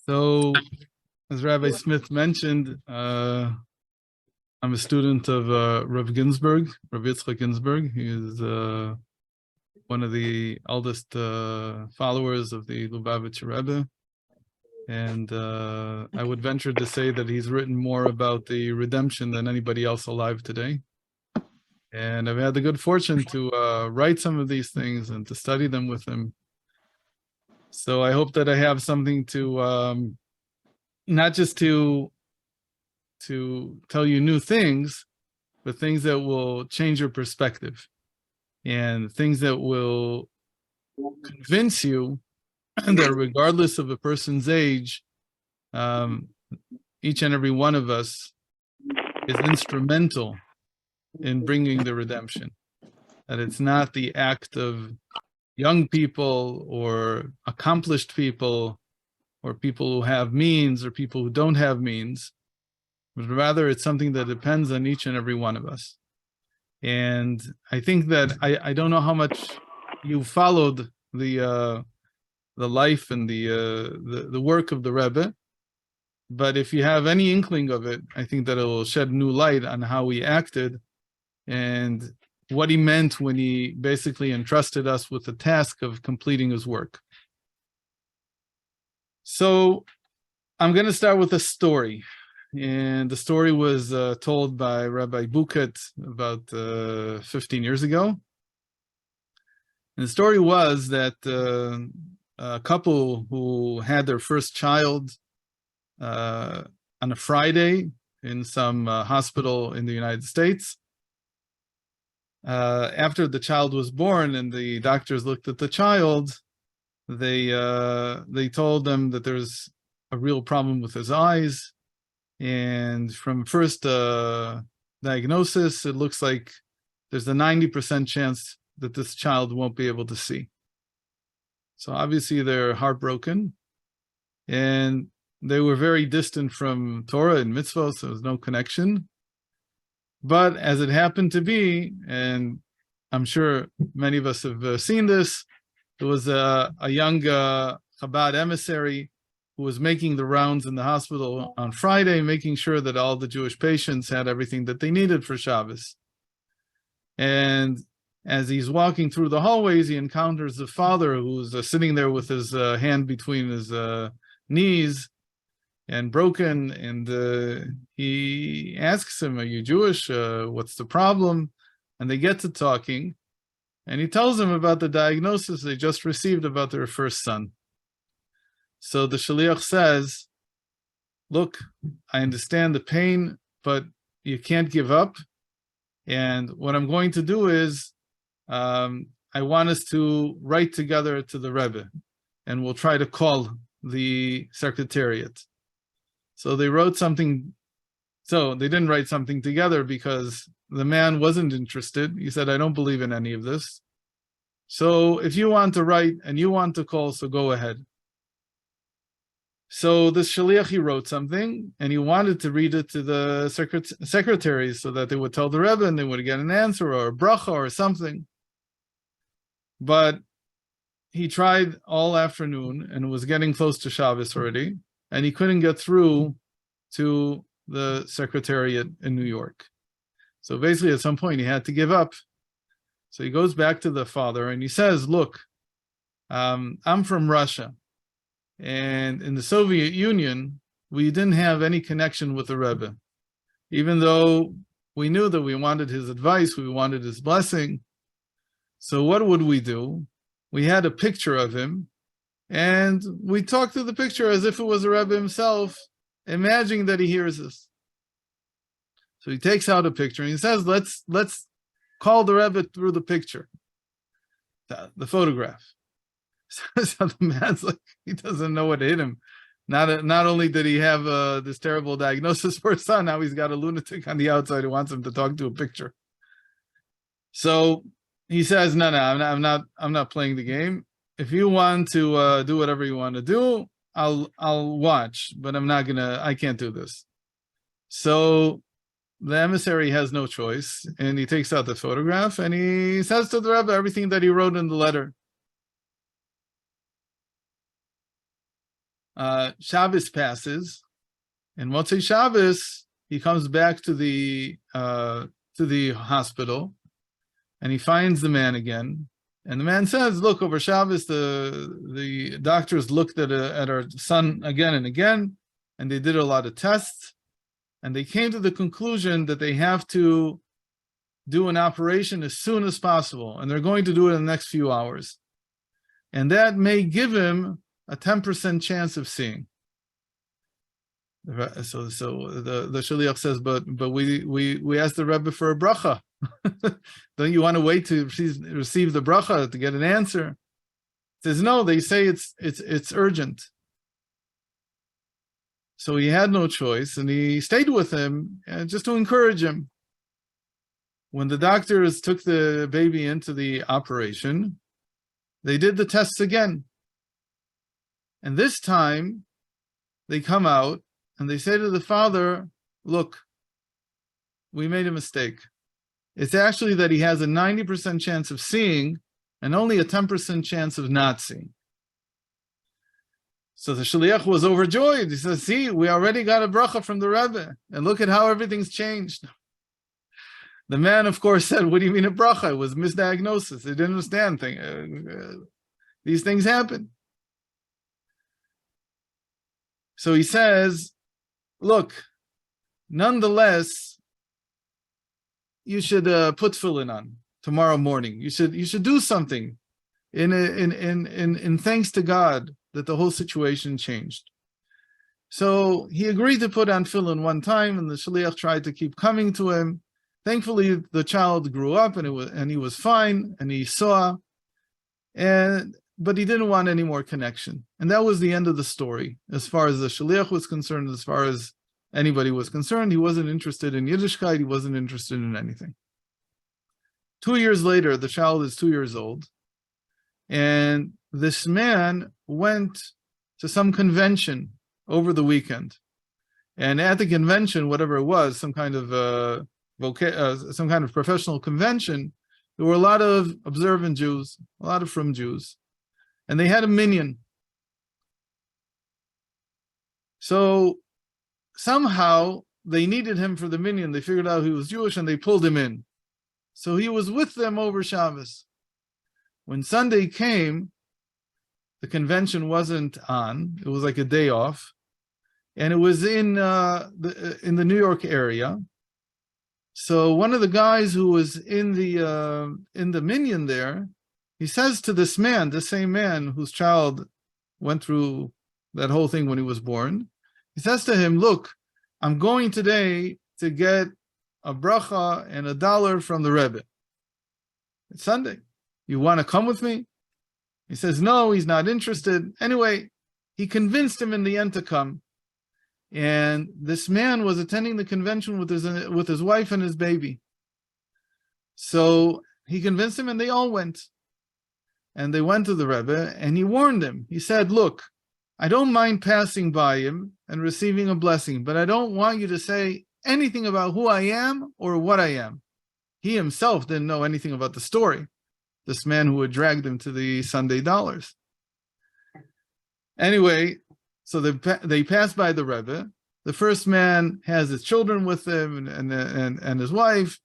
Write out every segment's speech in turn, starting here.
So, as Rabbi Smith mentioned, I'm a student of Rav Ginsburg, Rav Yitzchok Ginsburg. He is one of the eldest followers of the Lubavitcher Rebbe. And I would venture to say that he's written more about the redemption than anybody else alive today. And I've had the good fortune to write some of these things and to study them with him. So I hope that I have something to, not just to tell you new things, but things that will change your perspective and things that will convince you that regardless of a person's age, each and every one of us is instrumental in bringing the redemption. That it's not the act of young people or accomplished people or people who have means or people who don't have means, but rather it's something that depends on each and every one of us. And I think that I don't know how much you followed the life and the work of the Rebbe, but if you have any inkling of it, I think that it will shed new light on how he acted and what he meant when he basically entrusted us with the task of completing his work. So I'm going to start with a story. And the story was told by Rabbi Buket about 15 years ago. And the story was that a couple who had their first child on a Friday in some hospital in the United States. After the child was born and the doctors looked at the child, they told them that there's a real problem with his eyes. And from first diagnosis, it looks like there's a 90% chance that this child won't be able to see. So obviously they're heartbroken. And they were very distant from Torah and mitzvot, so there was no connection. But as it happened to be, and I'm sure many of us have seen this, there was a young Chabad emissary who was making the rounds in the hospital on Friday, making sure that all the Jewish patients had everything that they needed for Shabbos. And as he's walking through the hallways, he encounters the father who's sitting there with his hand between his knees and broken, and he asks him, "Are you Jewish? What's the problem?" And they get to talking, and he tells him about the diagnosis they just received about their first son. So the shaliach says, "Look, I understand the pain, but you can't give up. And what I'm going to do is, I want us to write together to the Rebbe, and we'll try to call the secretariat." So they wrote something. So they didn't write something together because the man wasn't interested. He said, "I don't believe in any of this. So if you want to write and you want to call, so go ahead." So the shaliach, he wrote something and he wanted to read it to the secretaries so that they would tell the Rebbe and they would get an answer or a bracha or something. But he tried all afternoon and it was getting close to Shabbos already, and he couldn't get through to the secretariat in New York. So basically at some point he had to give up. So he goes back to the father and he says, "Look, I'm from Russia. And in the Soviet Union, we didn't have any connection with the Rebbe. Even though we knew that we wanted his advice, we wanted his blessing. So what would we do? We had a picture of him, and we talked to the picture as if it was the Rebbe himself, imagining that he hears us." So he takes out a picture and he says, let's call the Rebbe through the picture, the photograph. So the man's like, he doesn't know what hit him. Not only did he have this terrible diagnosis for his son, now he's got a lunatic on the outside who wants him to talk to a picture. So he says, "No, I'm not playing the game. If you want to do whatever you want to do, I'll watch, but I can't do this." So the emissary has no choice, and he takes out the photograph and he says to the Rebbe everything that he wrote in the letter. Shabbos passes, and Motzei Shabbos he comes back to the hospital, and he finds the man again. And the man says, "Look, over Shabbos, the doctors looked at our son again and again, and they did a lot of tests, and they came to the conclusion that they have to do an operation as soon as possible, and they're going to do it in the next few hours, and that may give him a 10% chance of seeing." So the shaliach says, but we asked the Rebbe for a bracha. Don't you want to wait to receive the bracha to get an answer? He says, no, they say it's urgent. So he had no choice, and he stayed with him just to encourage him. When the doctors took the baby into the operation, they did the tests again. And this time, they come out and they say to the father, look, we made a mistake. It's actually that he has a 90% chance of seeing and only a 10% chance of not seeing. So the shaliach was overjoyed. He says, see, we already got a bracha from the Rebbe, and look at how everything's changed. The man, of course, said, what do you mean a bracha? It was misdiagnosis. He didn't understand these things happen. So he says, look, nonetheless, you should put tefillin on tomorrow morning. You should do something in thanks to God that the whole situation changed. So he agreed to put on tefillin one time, and the shaliach tried to keep coming to him. Thankfully, the child grew up, and he was fine, and he saw, but he didn't want any more connection. And that was the end of the story. As far as the shaliach was concerned, as far as anybody was concerned, he wasn't interested in Yiddishkeit, he wasn't interested in anything. 2 years later, the child is 2 years old, and this man went to some convention over the weekend. And at the convention, whatever it was, some kind of professional convention, there were a lot of observant Jews, a lot of frum Jews, and they had a minyan. So somehow they needed him for the minyan. They figured out he was Jewish, and they pulled him in. So he was with them over Shabbos. When Sunday came, the convention wasn't on. It was like a day off, and it was in the New York area. So one of the guys who was in the minyan there, he says to this man, the same man whose child went through that whole thing when he was born, he says to him, look, I'm going today to get a bracha and $1 from the Rebbe. It's Sunday. You want to come with me? He says, no, he's not interested. Anyway, he convinced him in the end to come. And this man was attending the convention with his wife and his baby. So he convinced him, and they all went. And they went to the Rebbe, and he warned him. He said, look, I don't mind passing by him and receiving a blessing, but I don't want you to say anything about who I am or what I am. He himself didn't know anything about the story, this man who had dragged him to the Sunday dollars. Anyway, so they pass by the Rebbe. The first man has his children with him and his wife,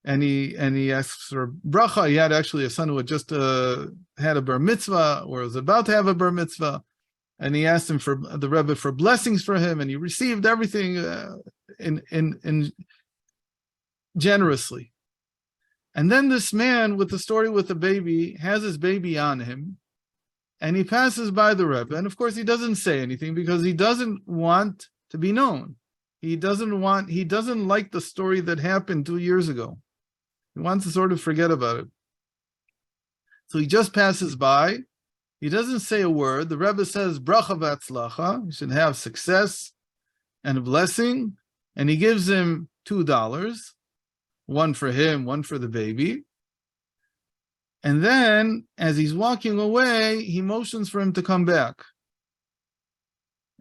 and he asks for bracha. He had actually a son who had just had a bar mitzvah, or was about to have a bar mitzvah, and he asked him for the Rebbe for blessings for him, and he received everything in generously. And then this man with the story with the baby has his baby on him, and he passes by the Rebbe, and of course he doesn't say anything because he doesn't want to be known. He doesn't like the story that happened 2 years ago. He wants to sort of forget about it. So he just passes by. He doesn't say a word. The Rebbe says, bracha v'atzlacha, you should have success and a blessing, and he gives him $2, one for him, one for the baby. And then, as he's walking away, he motions for him to come back.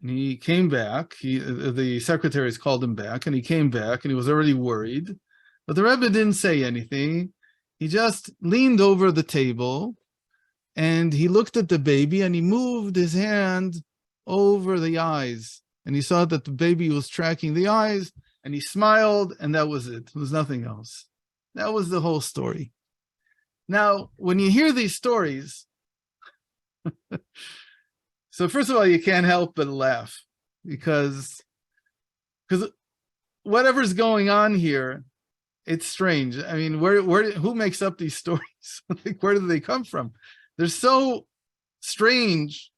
And he came back. The secretaries called him back, and he came back, and he was already worried. But the Rebbe didn't say anything. He just leaned over the table, and he looked at the baby, and he moved his hand over the eyes. And he saw that the baby was tracking the eyes, and he smiled, and that was it. There was nothing else. That was the whole story. Now, when you hear these stories, so first of all, you can't help but laugh because whatever's going on here, it's strange. I mean, who makes up these stories? Like, where do they come from? They're so strange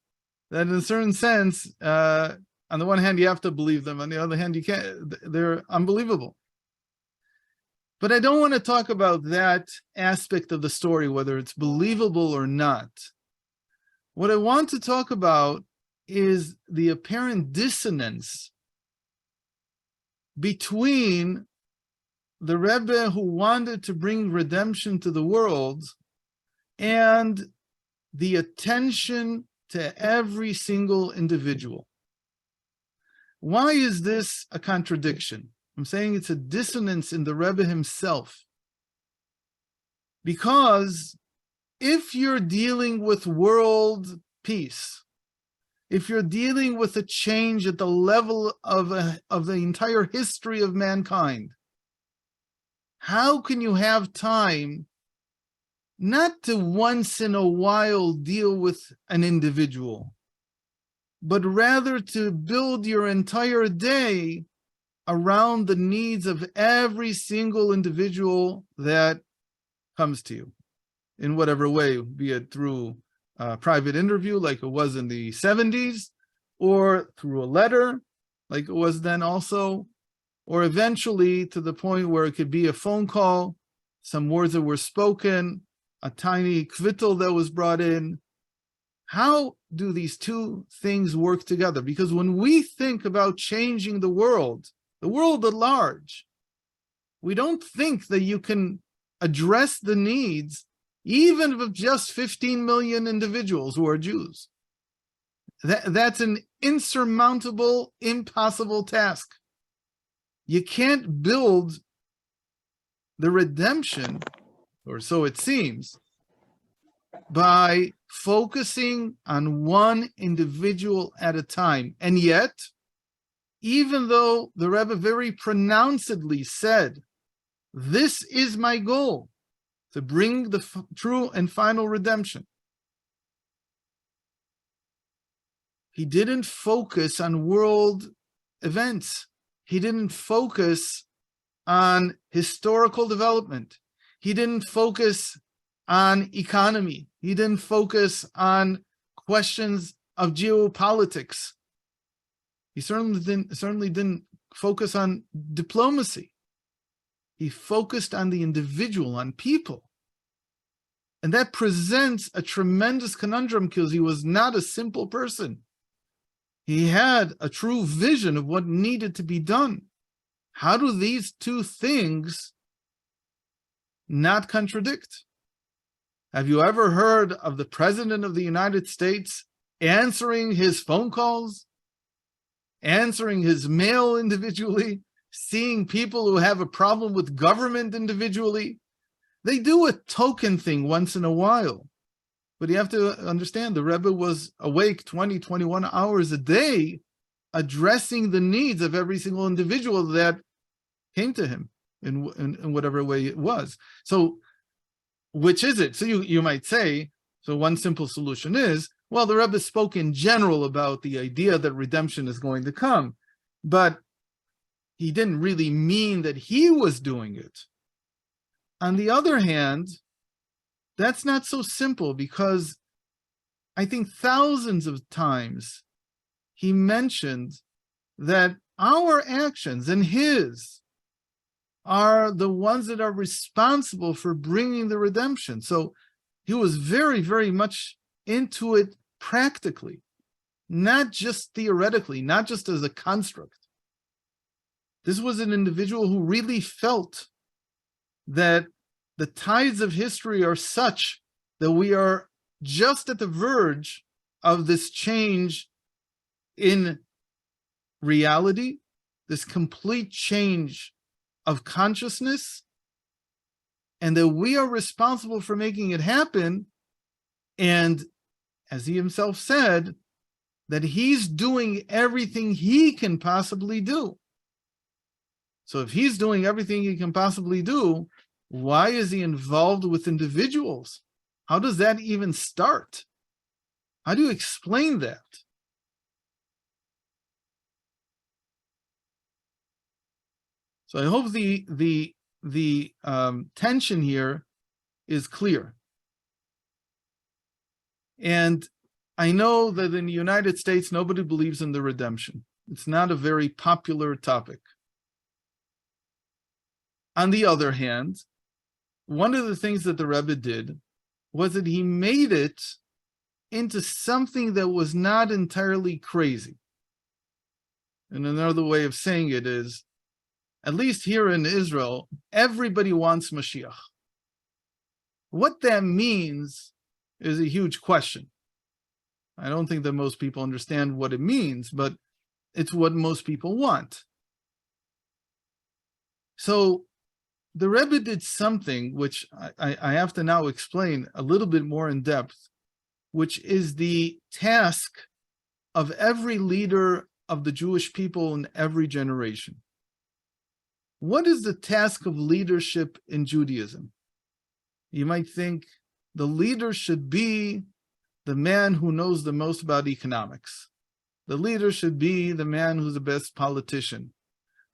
that in a certain sense, on the one hand, you have to believe them. On the other hand, you can't. They're unbelievable. But I don't want to talk about that aspect of the story, whether it's believable or not. What I want to talk about is the apparent dissonance between the Rebbe who wanted to bring redemption to the world and the attention to every single individual. Why is this a contradiction? I'm saying it's a dissonance in the Rebbe himself. Because if you're dealing with world peace, if you're dealing with a change at the level of the entire history of mankind, how can you have time not to once in a while deal with an individual, but rather to build your entire day around the needs of every single individual that comes to you in whatever way, be it through a private interview like it was in the 70s, or through a letter like it was then also, or eventually to the point where it could be a phone call, some words that were spoken, a tiny kvittel that was brought in. How do these two things work together? Because when we think about changing the world at large, we don't think that you can address the needs even of just 15 million individuals who are Jews. That's an insurmountable, impossible task. You can't build the redemption, or so it seems, by focusing on one individual at a time. And yet, even though the Rebbe very pronouncedly said, this is my goal, to bring the true and final redemption, he didn't focus on world events. He didn't focus on historical development. He didn't focus on economy. He didn't focus on questions of geopolitics. He certainly didn't focus on diplomacy. He focused on the individual, on people. And that presents a tremendous conundrum because he was not a simple person. He had a true vision of what needed to be done. How do these two things not contradict? Have you ever heard of the President of the United States answering his phone calls, answering his mail individually, seeing people who have a problem with government individually? They do a token thing once in a while. But you have to understand, the Rebbe was awake 20, 21 hours a day, addressing the needs of every single individual that came to him in whatever way it was. So, which is it? So you might say, so one simple solution is, well, the Rebbe spoke in general about the idea that redemption is going to come, but he didn't really mean that he was doing it. On the other hand, that's not so simple, because I think thousands of times he mentioned that our actions and his are the ones that are responsible for bringing the redemption. So he was very, very much into it practically, not just theoretically, not just as a construct. This was an individual who really felt that the tides of history are such that we are just at the verge of this change in reality, this complete change of consciousness, and that we are responsible for making it happen. And as he himself said, that he's doing everything he can possibly do. So if he's doing everything he can possibly do, why is he involved with individuals? How does that even start? How do you explain that? So I hope the tension here is clear. And I know that in the United States, nobody believes in the redemption. It's not a very popular topic. On the other hand, one of the things that the Rebbe did was that he made it into something that was not entirely crazy. And another way of saying it is, at least here in Israel, everybody wants Moshiach. What that means is a huge question. I don't think that most people understand what it means, but it's what most people want. So the Rebbe did something which I have to now explain a little bit more in depth, which is the task of every leader of the Jewish people in every generation. What is the task of leadership in Judaism? You might think the leader should be the man who knows the most about economics. The leader should be the man who's the best politician.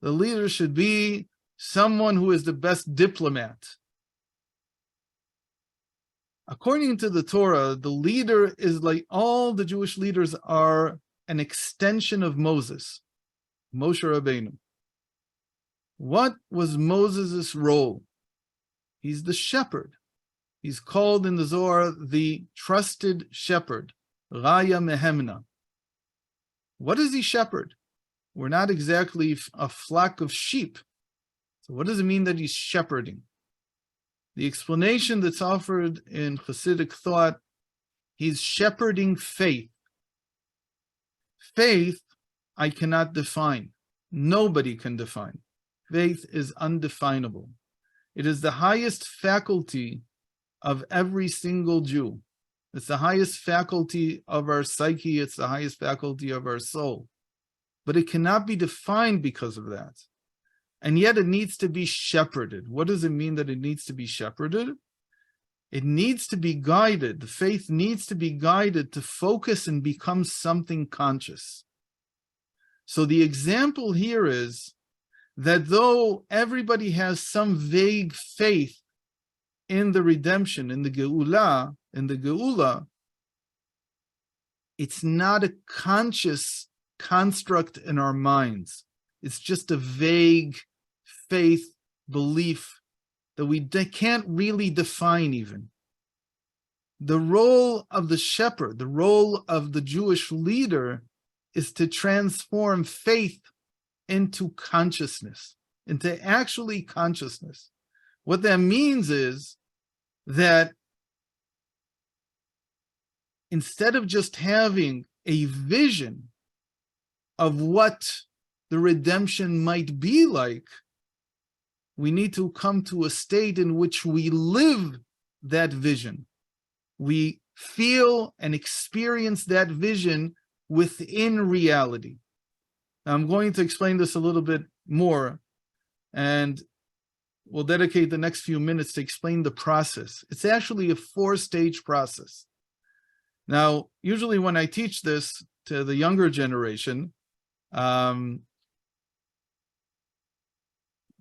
The leader should be someone who is the best diplomat. According to the Torah, the leader is like all the Jewish leaders are an extension of Moses, Moshe Rabbeinu. What was Moses' role? He's the shepherd. He's called in the Zohar the trusted shepherd, Raya Mehemna. What does he shepherd? We're not exactly a flock of sheep. So what does it mean that he's shepherding? The explanation that's offered in Hasidic thought, he's shepherding faith. Faith, I cannot define. Nobody can define. Faith is undefinable. It is the highest faculty of every single Jew. It's the highest faculty of our psyche. It's the highest faculty of our soul. But it cannot be defined because of that. And yet it needs to be shepherded. What does it mean that it needs to be shepherded? It needs to be guided. The faith needs to be guided to focus and become something conscious. So the example here is that though everybody has some vague faith in the redemption, in the Geula, it's not a conscious construct in our minds. It's just a vague faith, belief that we can't really define even. The role of the shepherd, the role of the Jewish leader is to transform faith into consciousness, into actually consciousness. What that means is that instead of just having a vision of what the redemption might be like, we need to come to a state in which we live that vision. We feel and experience that vision within reality. Now, I'm going to explain this a little bit more, and we'll dedicate the next few minutes to explain the process. It's actually a 4-stage process. Now, usually when I teach this to the younger generation,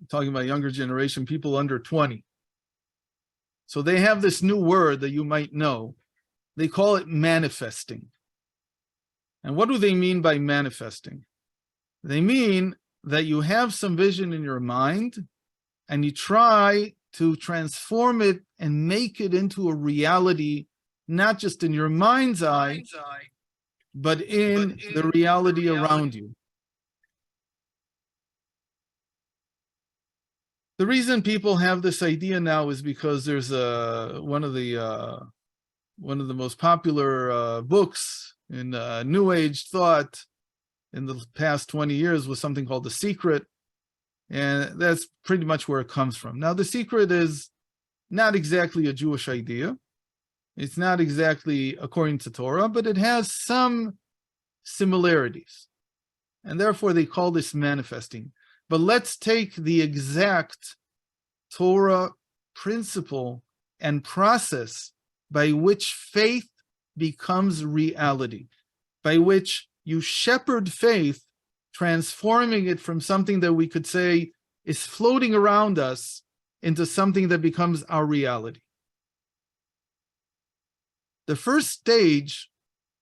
talking about younger generation, people under 20. So they have this new word that you might know. They call it manifesting. And what do they mean by manifesting? They mean that you have some vision in your mind and you try to transform it and make it into a reality, not just in your mind's eye, but in the reality around you. The reason people have this idea now is because there's one of the most popular books in New Age thought in the past 20 years was something called The Secret, and that's pretty much where it comes from. Now, The Secret is not exactly a Jewish idea. It's not exactly according to Torah, but it has some similarities. And therefore they call this manifesting. But let's take the exact Torah principle and process by which faith becomes reality, by which you shepherd faith, transforming it from something that we could say is floating around us into something that becomes our reality. The first stage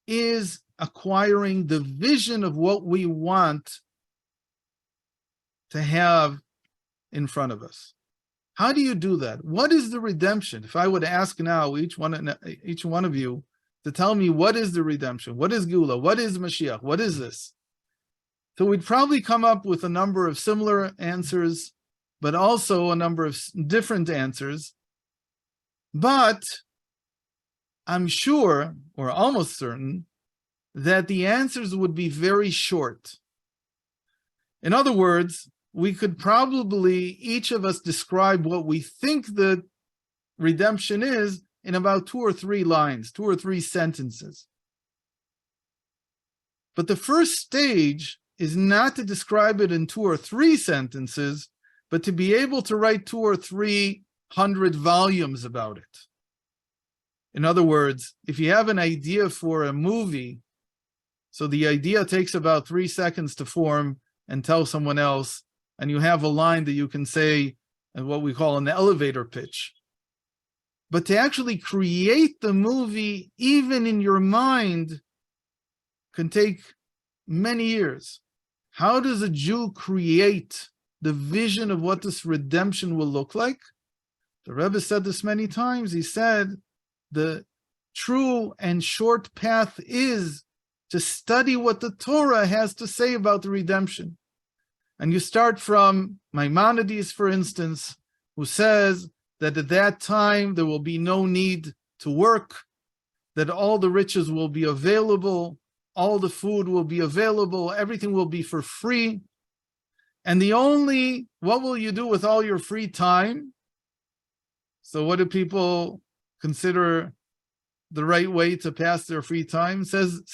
is acquiring the vision of what we want to have in front of us. How do you do that? What is the redemption? If I would ask now each one of you to tell me what is the redemption, what is Geula, what is Moshiach, what is this? So we'd probably come up with a number of similar answers, but also a number of different answers. But I'm sure, or almost certain, that the answers would be very short. In other words, we could probably, each of us, describe what we think the redemption is in about 2 or 3 lines, 2 or 3 sentences. But the first stage is not to describe it in 2 or 3 sentences, but to be able to write 200 or 300 volumes about it. In other words, if you have an idea for a movie, so the idea takes about 3 seconds to form and tell someone else, and you have a line that you can say, and what we call an elevator pitch. But to actually create the movie, even in your mind, can take many years. How does a Jew create the vision of what this redemption will look like? The Rebbe said this many times. He said, the true and short path is to study what the Torah has to say about the redemption. And you start from Maimonides, for instance, who says that at that time there will be no need to work, that all the riches will be available, all the food will be available, everything will be for free. And what will you do with all your free time? So what do people consider the right way to pass their free time? Says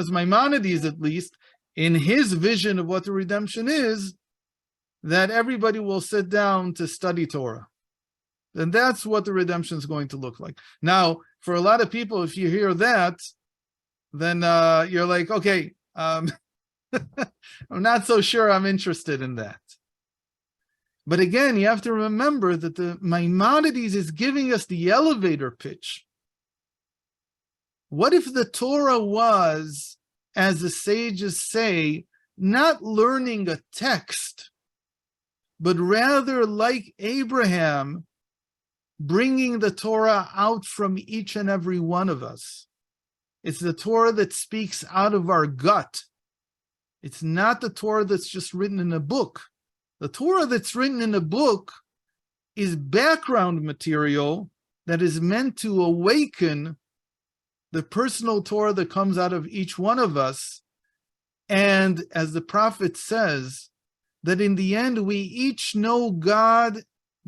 Maimonides, at least, in his vision of what the redemption is, that everybody will sit down to study Torah. And that's what the redemption is going to look like. Now, for a lot of people, if you hear that, then you're like, okay, I'm not so sure I'm interested in that. But again, you have to remember that the Maimonides is giving us the elevator pitch. What if the Torah was, as the sages say, not learning a text, but rather like Abraham, bringing the Torah out from each and every one of us? It's the Torah that speaks out of our gut. It's not the Torah that's just written in a book. The Torah that's written in a book is background material that is meant to awaken the personal Torah that comes out of each one of us. And as the prophet says, that in the end we each know God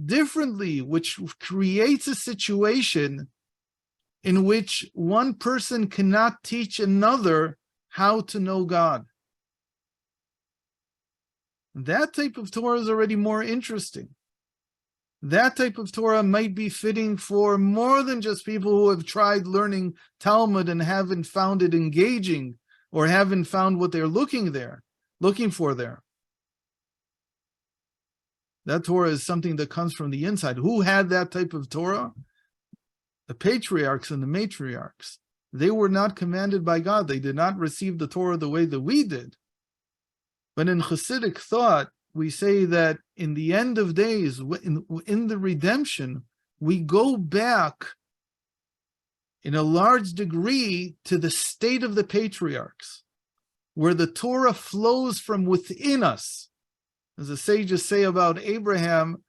differently, which creates a situation in which one person cannot teach another how to know God. That type of Torah is already more interesting. That type of Torah might be fitting for more than just people who have tried learning Talmud and haven't found it engaging, or haven't found what they're looking for there. That Torah is something that comes from the inside. Who had that type of Torah? The patriarchs and the matriarchs. They were not commanded by God. They did not receive the Torah the way that we did. But in Hasidic thought, we say that in the end of days, in the redemption, we go back in a large degree to the state of the patriarchs, where the Torah flows from within us. As the sages say about Abraham,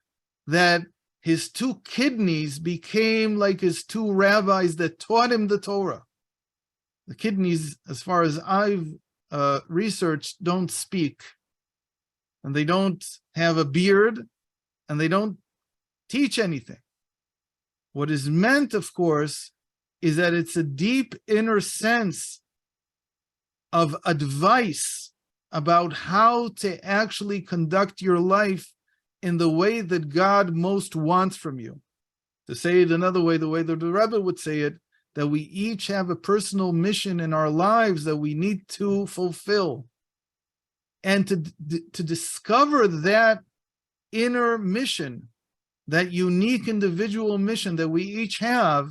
that his 2 kidneys became like his 2 rabbis that taught him the Torah. The kidneys, as far as I've researched, don't speak. And they don't have a beard, and they don't teach anything. What is meant, of course, is that it's a deep inner sense of advice about how to actually conduct your life in the way that God most wants from you. To say it another way, the way that the Rebbe would say it, that we each have a personal mission in our lives that we need to fulfill. And to discover that inner mission, that unique individual mission that we each have,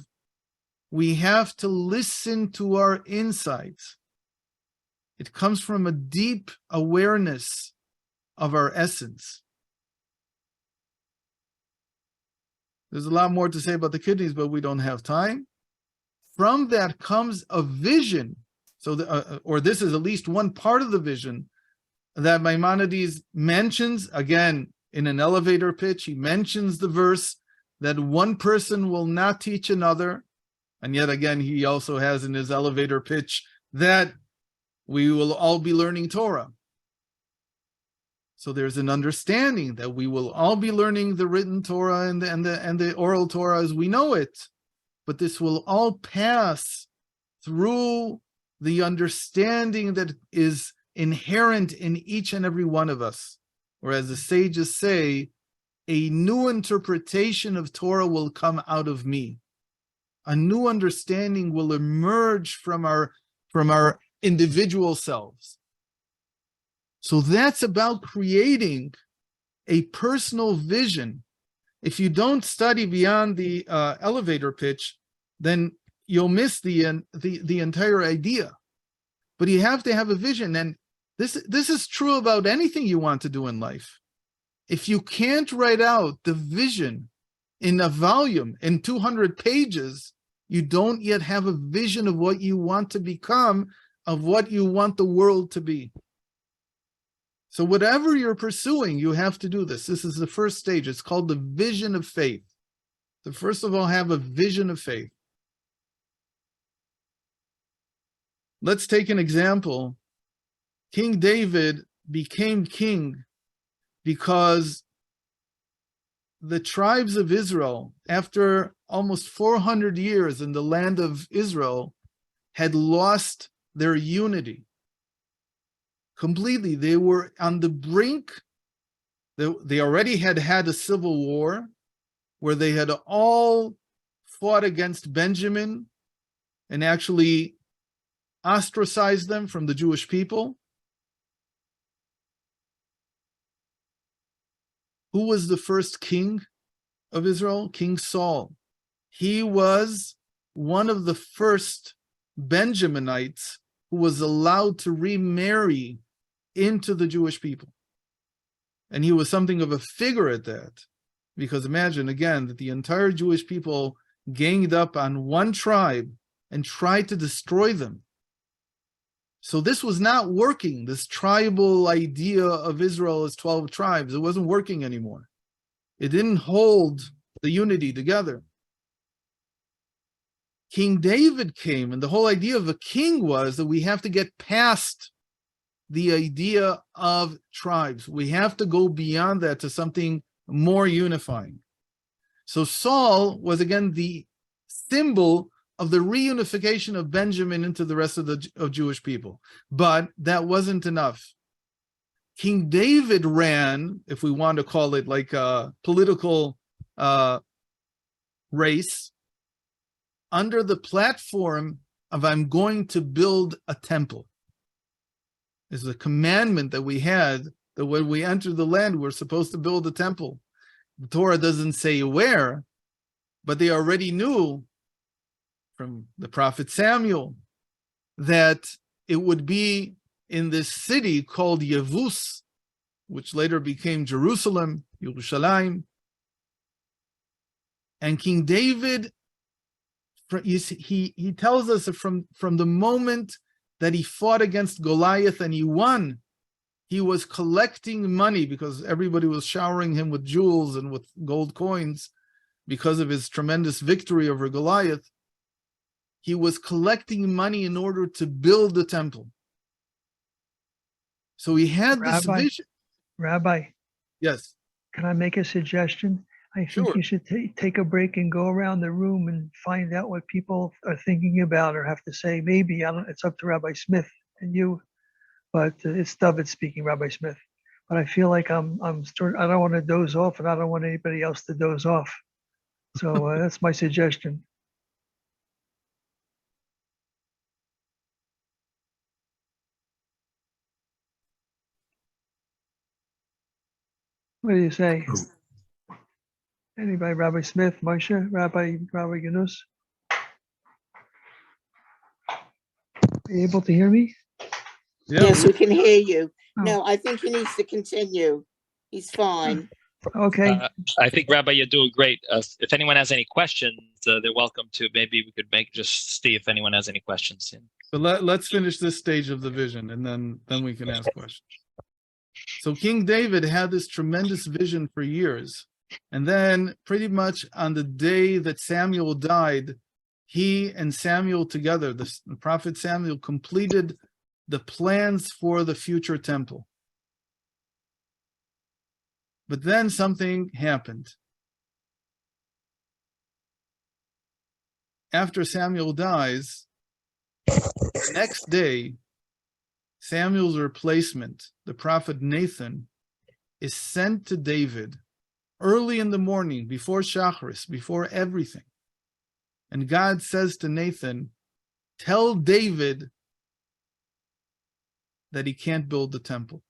we have to listen to our insides. It comes from a deep awareness of our essence. There's a lot more to say about the kidneys, but we don't have time. From that comes a vision. So, or this is at least one part of the vision that Maimonides mentions, again, in an elevator pitch. He mentions the verse that one person will not teach another. And yet again, he also has in his elevator pitch that we will all be learning Torah. So there's an understanding that we will all be learning the written Torah and the oral Torah as we know it, but this will all pass through the understanding that is inherent in each and every one of us. Or as the sages say, a new interpretation of Torah will come out of me. A new understanding will emerge from our individual selves. So that's about creating a personal vision. If you don't study beyond the elevator pitch, then you'll miss the entire idea. But you have to have a vision, and this is true about anything you want to do in life. If you can't write out the vision in a volume, in 200 pages, you don't yet have a vision of what you want to become, of what you want the world to be. So whatever you're pursuing, you have to do this. This is the first stage. It's called the vision of faith. So first of all, have a vision of faith. Let's take an example. King David became king because the tribes of Israel, after almost 400 years in the land of Israel, had lost their unity completely. They were on the brink. They already had a civil war where they had all fought against Benjamin and actually ostracized them from the Jewish people. Who was the first king of Israel? King Saul. He was one of the first Benjaminites who was allowed to remarry into the Jewish people. And he was something of a figure at that, because imagine again that the entire Jewish people ganged up on one tribe and tried to destroy them. So this was not working, this tribal idea of Israel as 12 tribes. It wasn't working anymore. It didn't hold the unity together. King David came, and the whole idea of a king was that we have to get past the idea of tribes. We have to go beyond that to something more unifying. So Saul was again the symbol of the reunification of Benjamin into the rest of the Jewish people. But that wasn't enough. King David ran, if we want to call it like a political race, under the platform of I'm going to build a temple. It's a commandment that we had that when we entered the land, we're supposed to build a temple. The Torah doesn't say where, but they already knew from the prophet Samuel that it would be in this city called Yevus, which later became Jerusalem, Yerushalayim. And King David, he tells us that from the moment that he fought against Goliath and he won, he was collecting money because everybody was showering him with jewels and with gold coins because of his tremendous victory over Goliath. He was collecting money in order to build the temple. So he had this vision. Rabbi, yes. Can I make a suggestion? I think you should take a break and go around the room and find out what people are thinking about or have to say. Maybe, I don't. It's up to Rabbi Smith. and you, but it's David speaking, Rabbi Smith. But I feel like I don't want to doze off, and I don't want anybody else to doze off. So that's my suggestion. What do you say? Anybody? Rabbi Smith, Moshe, Rabbi Genuth? Are you able to hear me? Yeah, Yes, we can hear you. Oh. No, I think he needs to continue. He's fine. Okay. I think, Rabbi, you're doing great. If anyone has any questions, they're welcome to. Maybe we could just see if anyone has any questions. but let's finish this stage of the vision, and then we can ask questions. So King David had this tremendous vision for years. And then pretty much on the day that Samuel died, he and Samuel together, the prophet Samuel, completed the plans for the future temple. But then something happened. After Samuel dies, the next day, Samuel's replacement, the prophet Nathan, is sent to David early in the morning, before Shacharis, before everything. And God says to Nathan, tell David that he can't build the temple.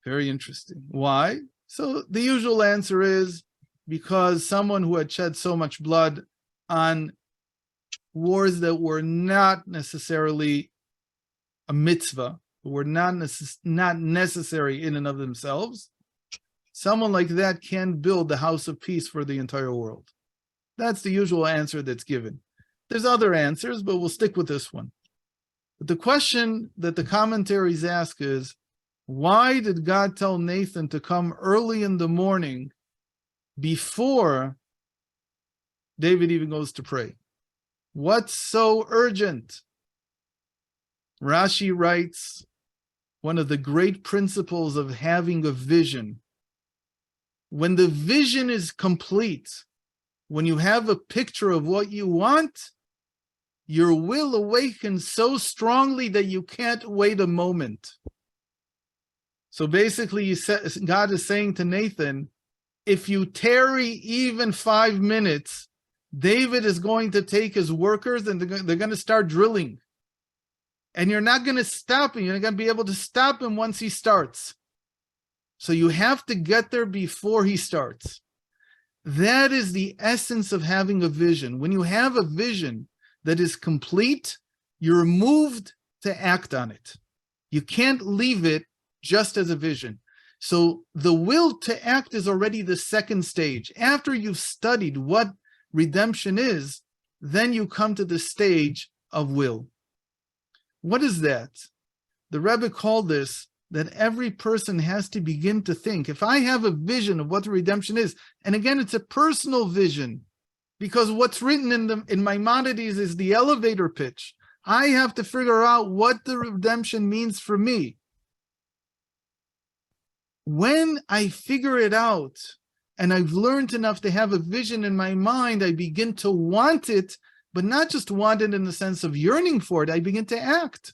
Very interesting. Why? So the usual answer is because someone who had shed so much blood on wars that were not necessarily a mitzvah, were not necessary in and of themselves, someone like that can build the house of peace for the entire world. That's the usual answer that's given. There's other answers, but we'll stick with this one. But the question that the commentaries ask is, why did God tell Nathan to come early in the morning before David even goes to pray? What's so urgent? Rashi writes, one of the great principles of having a vision. When the vision is complete, when you have a picture of what you want, your will awakens so strongly that you can't wait a moment. So basically, God is saying to Nathan, if you tarry even 5 minutes, David is going to take his workers and they're going to start drilling. And you're not going to stop him. You're not going to be able to stop him once he starts. So you have to get there before he starts. That is the essence of having a vision. When you have a vision that is complete, you're moved to act on it. You can't leave it just as a vision. So the will to act is already the second stage. After you've studied what redemption is, then you come to the stage of will. What is that? The Rebbe called this that every person has to begin to think. If I have a vision of what the redemption is, and again, it's a personal vision, because what's written in Maimonides is the elevator pitch. I have to figure out what the redemption means for me. When I figure it out, and I've learned enough to have a vision in my mind, I begin to want it, but not just want it in the sense of yearning for it, I begin to act.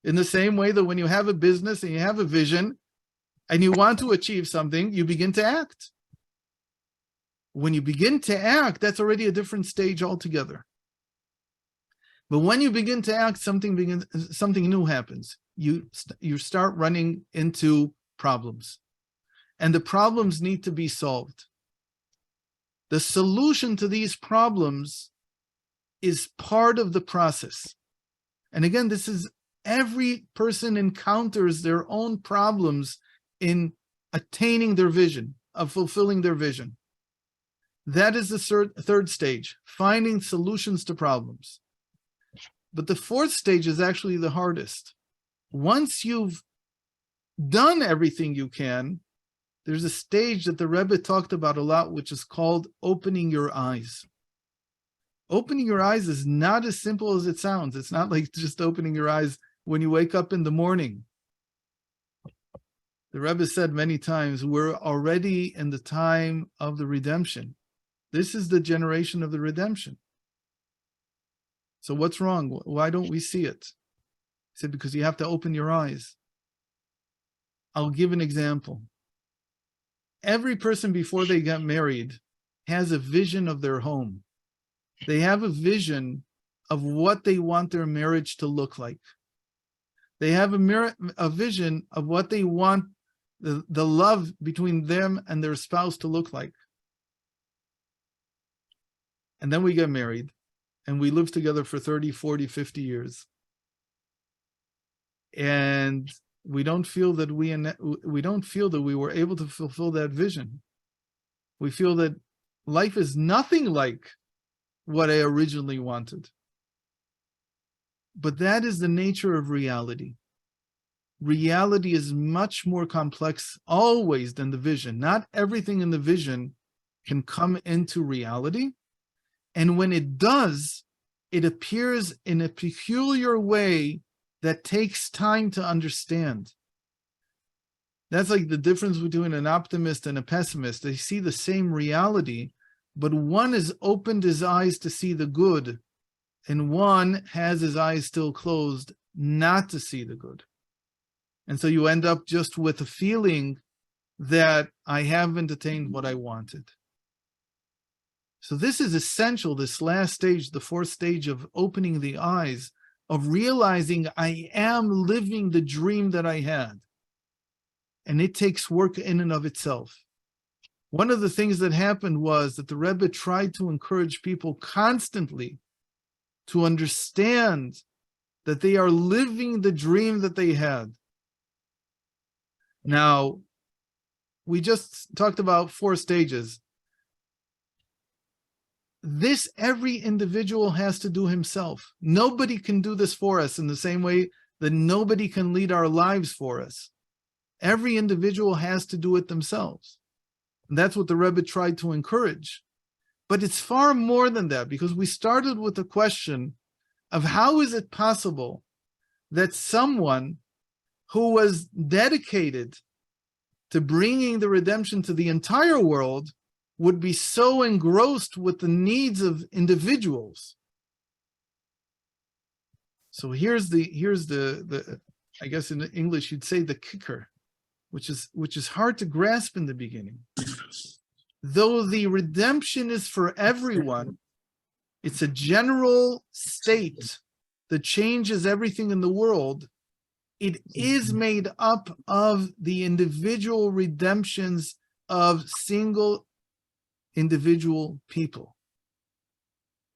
In the same way that when you have a business and you have a vision and you want to achieve something, you begin to act. When you begin to act, that's already a different stage altogether. But when you begin to act, something new happens. You start running into problems. And the problems need to be solved. The solution to these problems is part of the process. And again, this is every person encounters their own problems in attaining their vision, of fulfilling their vision. That is the third stage, finding solutions to problems. But the fourth stage is actually the hardest. Once you've done everything you can, there's a stage that the Rebbe talked about a lot, which is called opening your eyes. Opening your eyes is not as simple as it sounds. It's not like just opening your eyes when you wake up in the morning. The Rebbe said many times, we're already in the time of the redemption. This is the generation of the redemption. So what's wrong? Why don't we see it? He said, because you have to open your eyes. I'll give an example. Every person before they got married has a vision of their home. They have a vision of what they want their marriage to look like. They have a vision of what they want the love between them and their spouse to look like. And then we get married and we live together for 30, 40, 50 years. And we don't feel that we were able to fulfill that vision. We feel that life is nothing like what I originally wanted. But that is the nature of reality. Reality is much more complex always than the vision. Not everything in the vision can come into reality. And when it does, it appears in a peculiar way that takes time to understand. That's like the difference between an optimist and a pessimist. They see the same reality, but one has opened his eyes to see the good, and one has his eyes still closed not to see the good. And so you end up just with a feeling that I haven't attained what I wanted. So this is essential, this last stage, the fourth stage of opening the eyes, of realizing I am living the dream that I had. And it takes work in and of itself. One of the things that happened was that the Rebbe tried to encourage people constantly to understand that they are living the dream that they had. Now, we just talked about 4 stages. This every individual has to do himself. Nobody can do this for us in the same way that nobody can lead our lives for us. Every individual has to do it themselves. And that's what the Rebbe tried to encourage. But it's far more than that, because we started with the question of how is it possible that someone who was dedicated to bringing the redemption to the entire world would be so engrossed with the needs of individuals. So here's the I guess in English you'd say the kicker, which is hard to grasp in the beginning. Though the redemption is for everyone, it's a general state that changes everything in the world. It is made up of the individual redemptions of single individual people.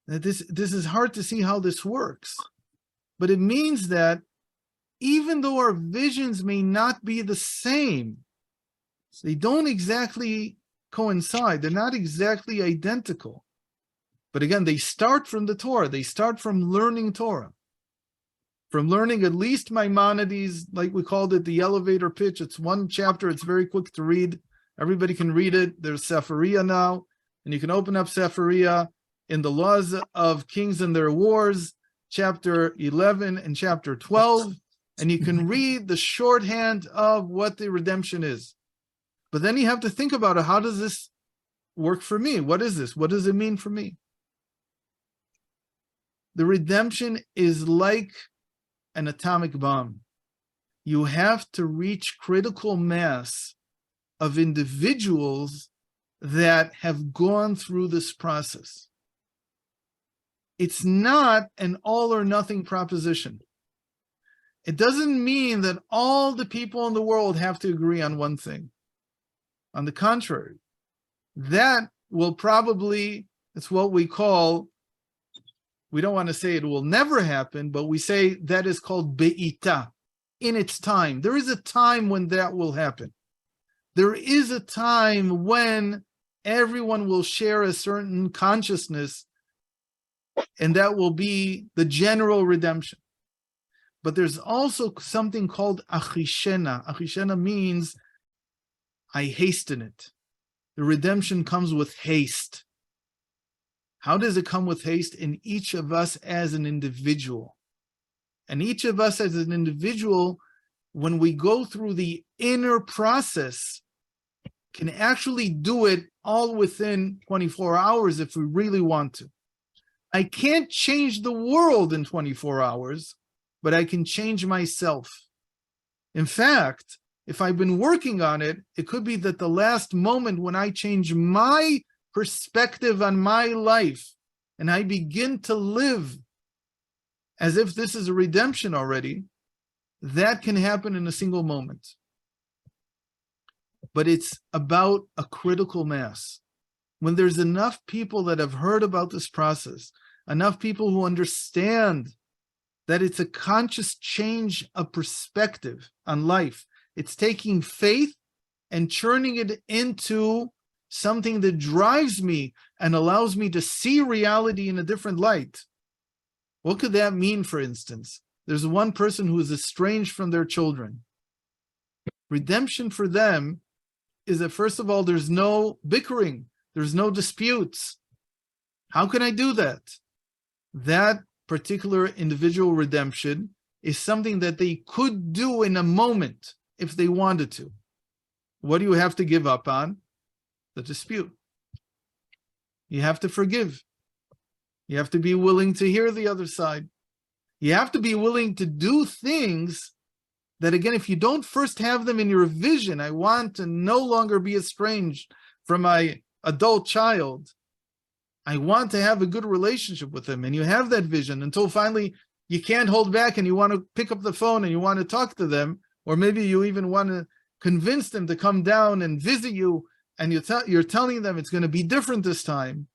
Now this is hard to see how this works, but it means that even though our visions may not be the same, they don't exactly coincide, they're not exactly identical. But again, they start from the Torah, they start from learning Torah. From learning at least Maimonides, like we called it, the elevator pitch. It's 1 chapter, it's very quick to read. Everybody can read it. There's Sephariah now, and you can open up Sephariah in the Laws of Kings and Their Wars, chapter 11 and chapter 12, and you can read the shorthand of what the redemption is. But then you have to think about it. How does this work for me? What is this? What does it mean for me? The redemption is like an atomic bomb. You have to reach critical mass of individuals that have gone through this process. It's not an all or nothing proposition. It doesn't mean that all the people in the world have to agree on one thing. On the contrary, that will probably, it's what we call, we don't want to say it will never happen, but we say that is called be'ita, in its time. There is a time when that will happen. There is a time when everyone will share a certain consciousness, and that will be the general redemption. But there's also something called achishena. Achishena means I hasten it. The redemption comes with haste. How does it come with haste? In each of us as an individual. And each of us as an individual, when we go through the inner process, can actually do it all within 24 hours if we really want to. I can't change the world in 24 hours, but I can change myself. In fact, if I've been working on it, it could be that the last moment when I change my perspective on my life and I begin to live as if this is a redemption already, that can happen in a single moment. But it's about a critical mass. When there's enough people that have heard about this process, enough people who understand that it's a conscious change of perspective on life. It's taking faith and turning it into something that drives me and allows me to see reality in a different light. What could that mean, for instance? There's one person who is estranged from their children. Redemption for them is that, first of all, there's no bickering, there's no disputes. How can I do that? That particular individual redemption is something that they could do in a moment if they wanted to. What do you have to give up on? The dispute. You have to forgive. You have to be willing to hear the other side. You have to be willing to do things that, again, if you don't first have them in your vision, I want to no longer be estranged from my adult child. I want to have a good relationship with him. And you have that vision until finally you can't hold back and you want to pick up the phone and you want to talk to them. Or maybe you even want to convince them to come down and visit you. And you're telling them it's going to be different this time.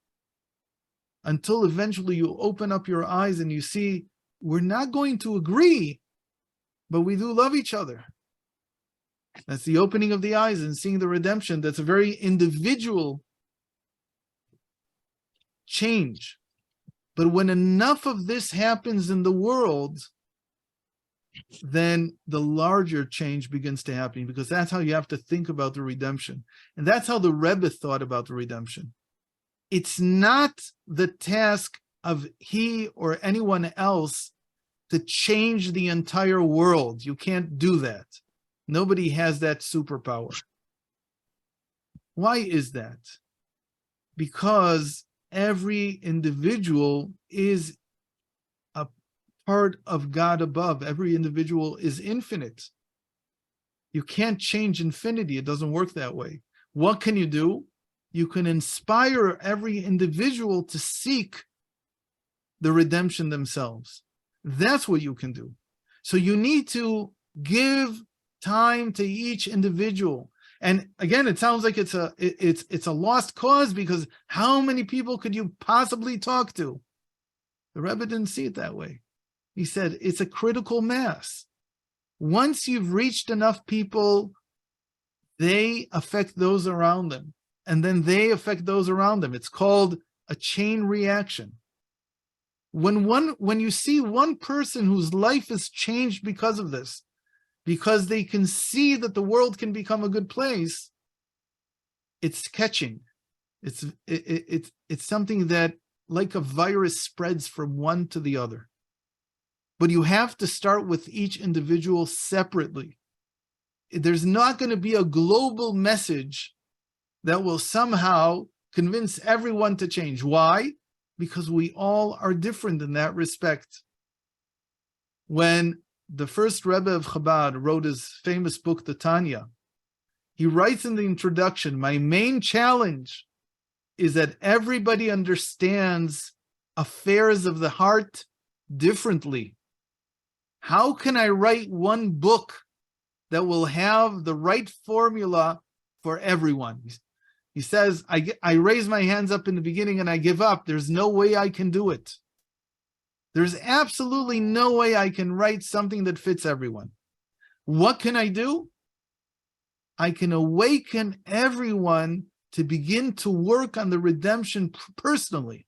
Until eventually you open up your eyes and you see, we're not going to agree, but we do love each other. That's the opening of the eyes and seeing the redemption. That's a very individual change. But when enough of this happens in the world, then the larger change begins to happen, because that's how you have to think about the redemption. And that's how the Rebbe thought about the redemption. It's not the task of he or anyone else to change the entire world. You can't do that. Nobody has that superpower. Why is that? Because every individual is a part of God above. Every individual is infinite. You can't change infinity. It doesn't work that way. What can you do? You can inspire every individual to seek the redemption themselves. That's what you can do. So you need to give time to each individual. And again, it sounds like it's a lost cause, because how many people could you possibly talk to? The Rebbe didn't see it that way. He said it's a critical mass. Once you've reached enough people, they affect those around them, and then they affect those around them. It's called a chain reaction. When you see one person whose life is changed because of this, because they can see that the world can become a good place, it's catching. It's something that, like a virus, spreads from one to the other. But you have to start with each individual separately. There's not going to be a global message that will somehow convince everyone to change. Why? Because we all are different in that respect. When the first Rebbe of Chabad wrote his famous book, the Tanya, he writes in the introduction, my main challenge is that everybody understands affairs of the heart differently. How can I write one book that will have the right formula for everyone? He says, I raise my hands up in the beginning and I give up. There's no way I can do it. There's absolutely no way I can write something that fits everyone. What can I do? I can awaken everyone to begin to work on the redemption personally.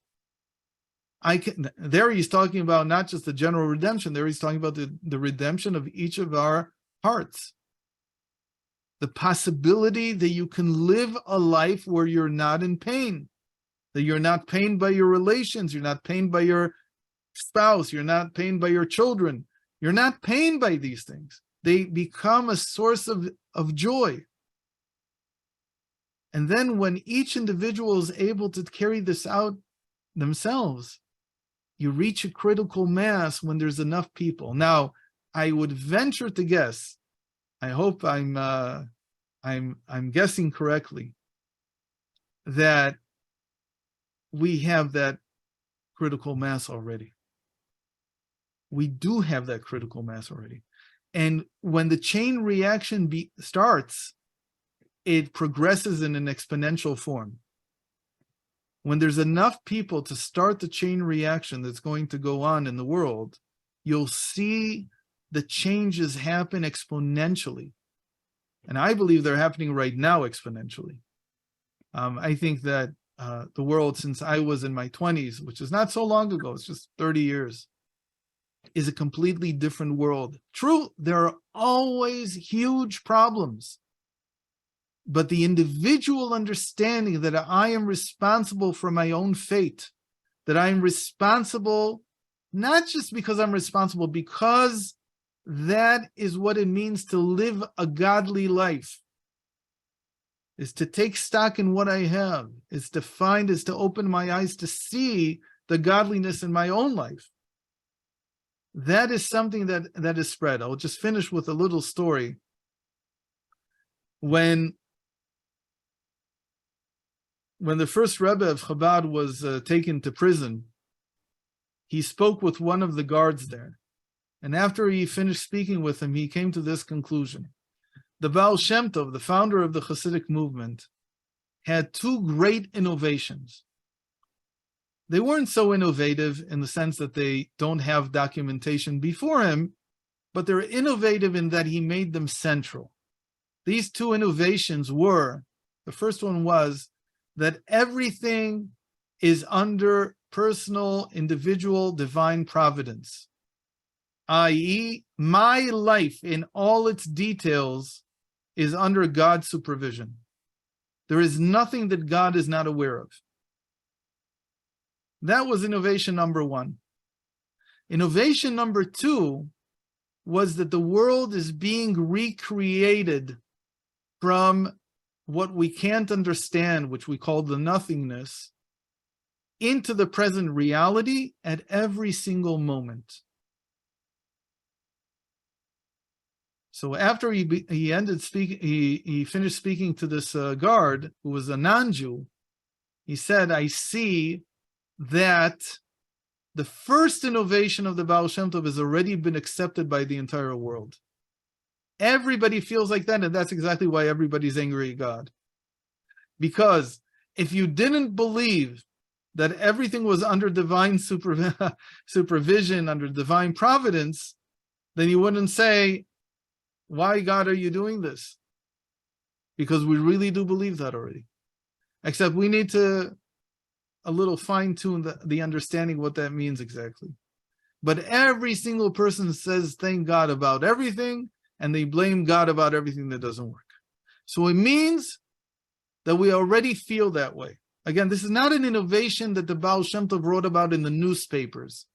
There he's talking about not just the general redemption, there he's talking about the redemption of each of our hearts. The possibility that you can live a life where you're not in pain, that you're not pained by your relations, you're not pained by your spouse, you're not pained by your children, you're not pained by these things. They become a source of joy. And then when each individual is able to carry this out themselves, You reach a critical mass when there's enough people. Now, I would venture to guess, I hope I'm guessing correctly, that we have that critical mass already. We do have that critical mass already. And when the chain reaction starts, it progresses in an exponential form. When there's enough people to start the chain reaction that's going to go on in the world, you'll see the changes happen exponentially. And I believe they're happening right now exponentially. I think that the world, since I was in my 20s, which is not so long ago, it's just 30 years, is a completely different world. True, there are always huge problems. But the individual understanding that I am responsible for my own fate, that I am responsible, not just because I'm responsible, because that is what it means to live a godly life, is to take stock in what I have, is to open my eyes to see the godliness in my own life. That is something that is spread. I'll just finish with a little story. When the first Rebbe of Chabad was taken to prison, he spoke with one of the guards there. And after he finished speaking with him, he came to this conclusion. The Baal Shem Tov, the founder of the Hasidic movement, had two great innovations. They weren't so innovative in the sense that they don't have documentation before him, but they're innovative in that he made them central. These two innovations were, the first one was that everything is under personal, individual, divine providence, i.e., my life in all its details is under God's supervision. There is nothing that God is not aware of. That was innovation number one. Innovation number two was that the world is being recreated from what we can't understand, which we call the nothingness, into the present reality at every single moment. So after he ended speaking, he finished speaking to this guard who was a non-Jew. He said, "I see that the first innovation of the Baal Shem Tov has already been accepted by the entire world. Everybody feels like that, and that's exactly why everybody's angry at God. Because if you didn't believe that everything was under divine supervision, under divine providence, then you wouldn't say, 'Why, God, are you doing this?' Because we really do believe that already. Except we need to a little fine-tune the understanding what that means exactly. But every single person says thank God about everything, and they blame God about everything that doesn't work. So it means that we already feel that way. Again, this is not an innovation that the Baal Shem Tov wrote about in the newspapers.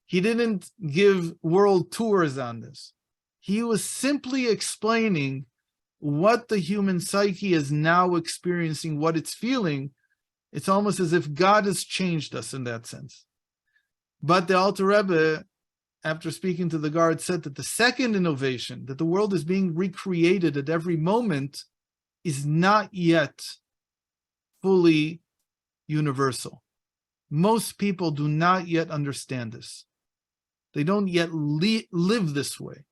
He didn't give world tours on this. He was simply explaining what the human psyche is now experiencing, what it's feeling. It's almost as if God has changed us in that sense. But the Alter Rebbe, after speaking to the guard, said that the second innovation, that the world is being recreated at every moment, is not yet fully universal. Most people do not yet understand this. They don't yet live this way.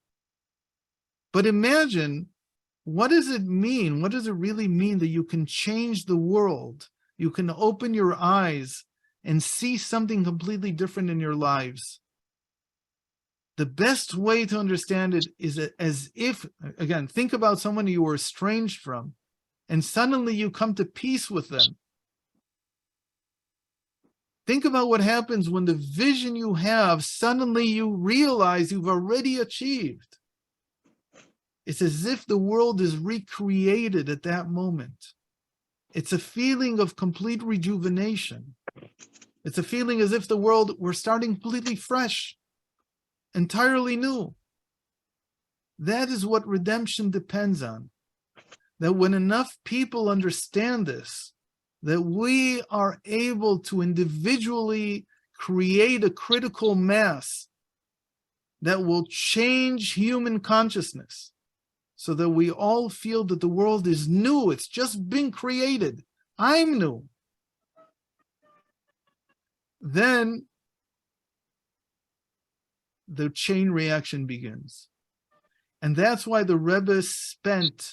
But imagine, what does it mean? What does it really mean that you can change the world? You can open your eyes and see something completely different in your lives. The best way to understand it is as if, again, think about someone you were estranged from, and suddenly you come to peace with them. Think about what happens when the vision you have, suddenly you realize you've already achieved. It's as if the world is recreated at that moment. It's a feeling of complete rejuvenation. It's a feeling as if the world, we're starting completely fresh, entirely new. That is what redemption depends on. That when enough people understand this, that we are able to individually create a critical mass that will change human consciousness so that we all feel that the world is new. It's just been created. I'm new. Then the chain reaction begins. And that's why the Rebbe spent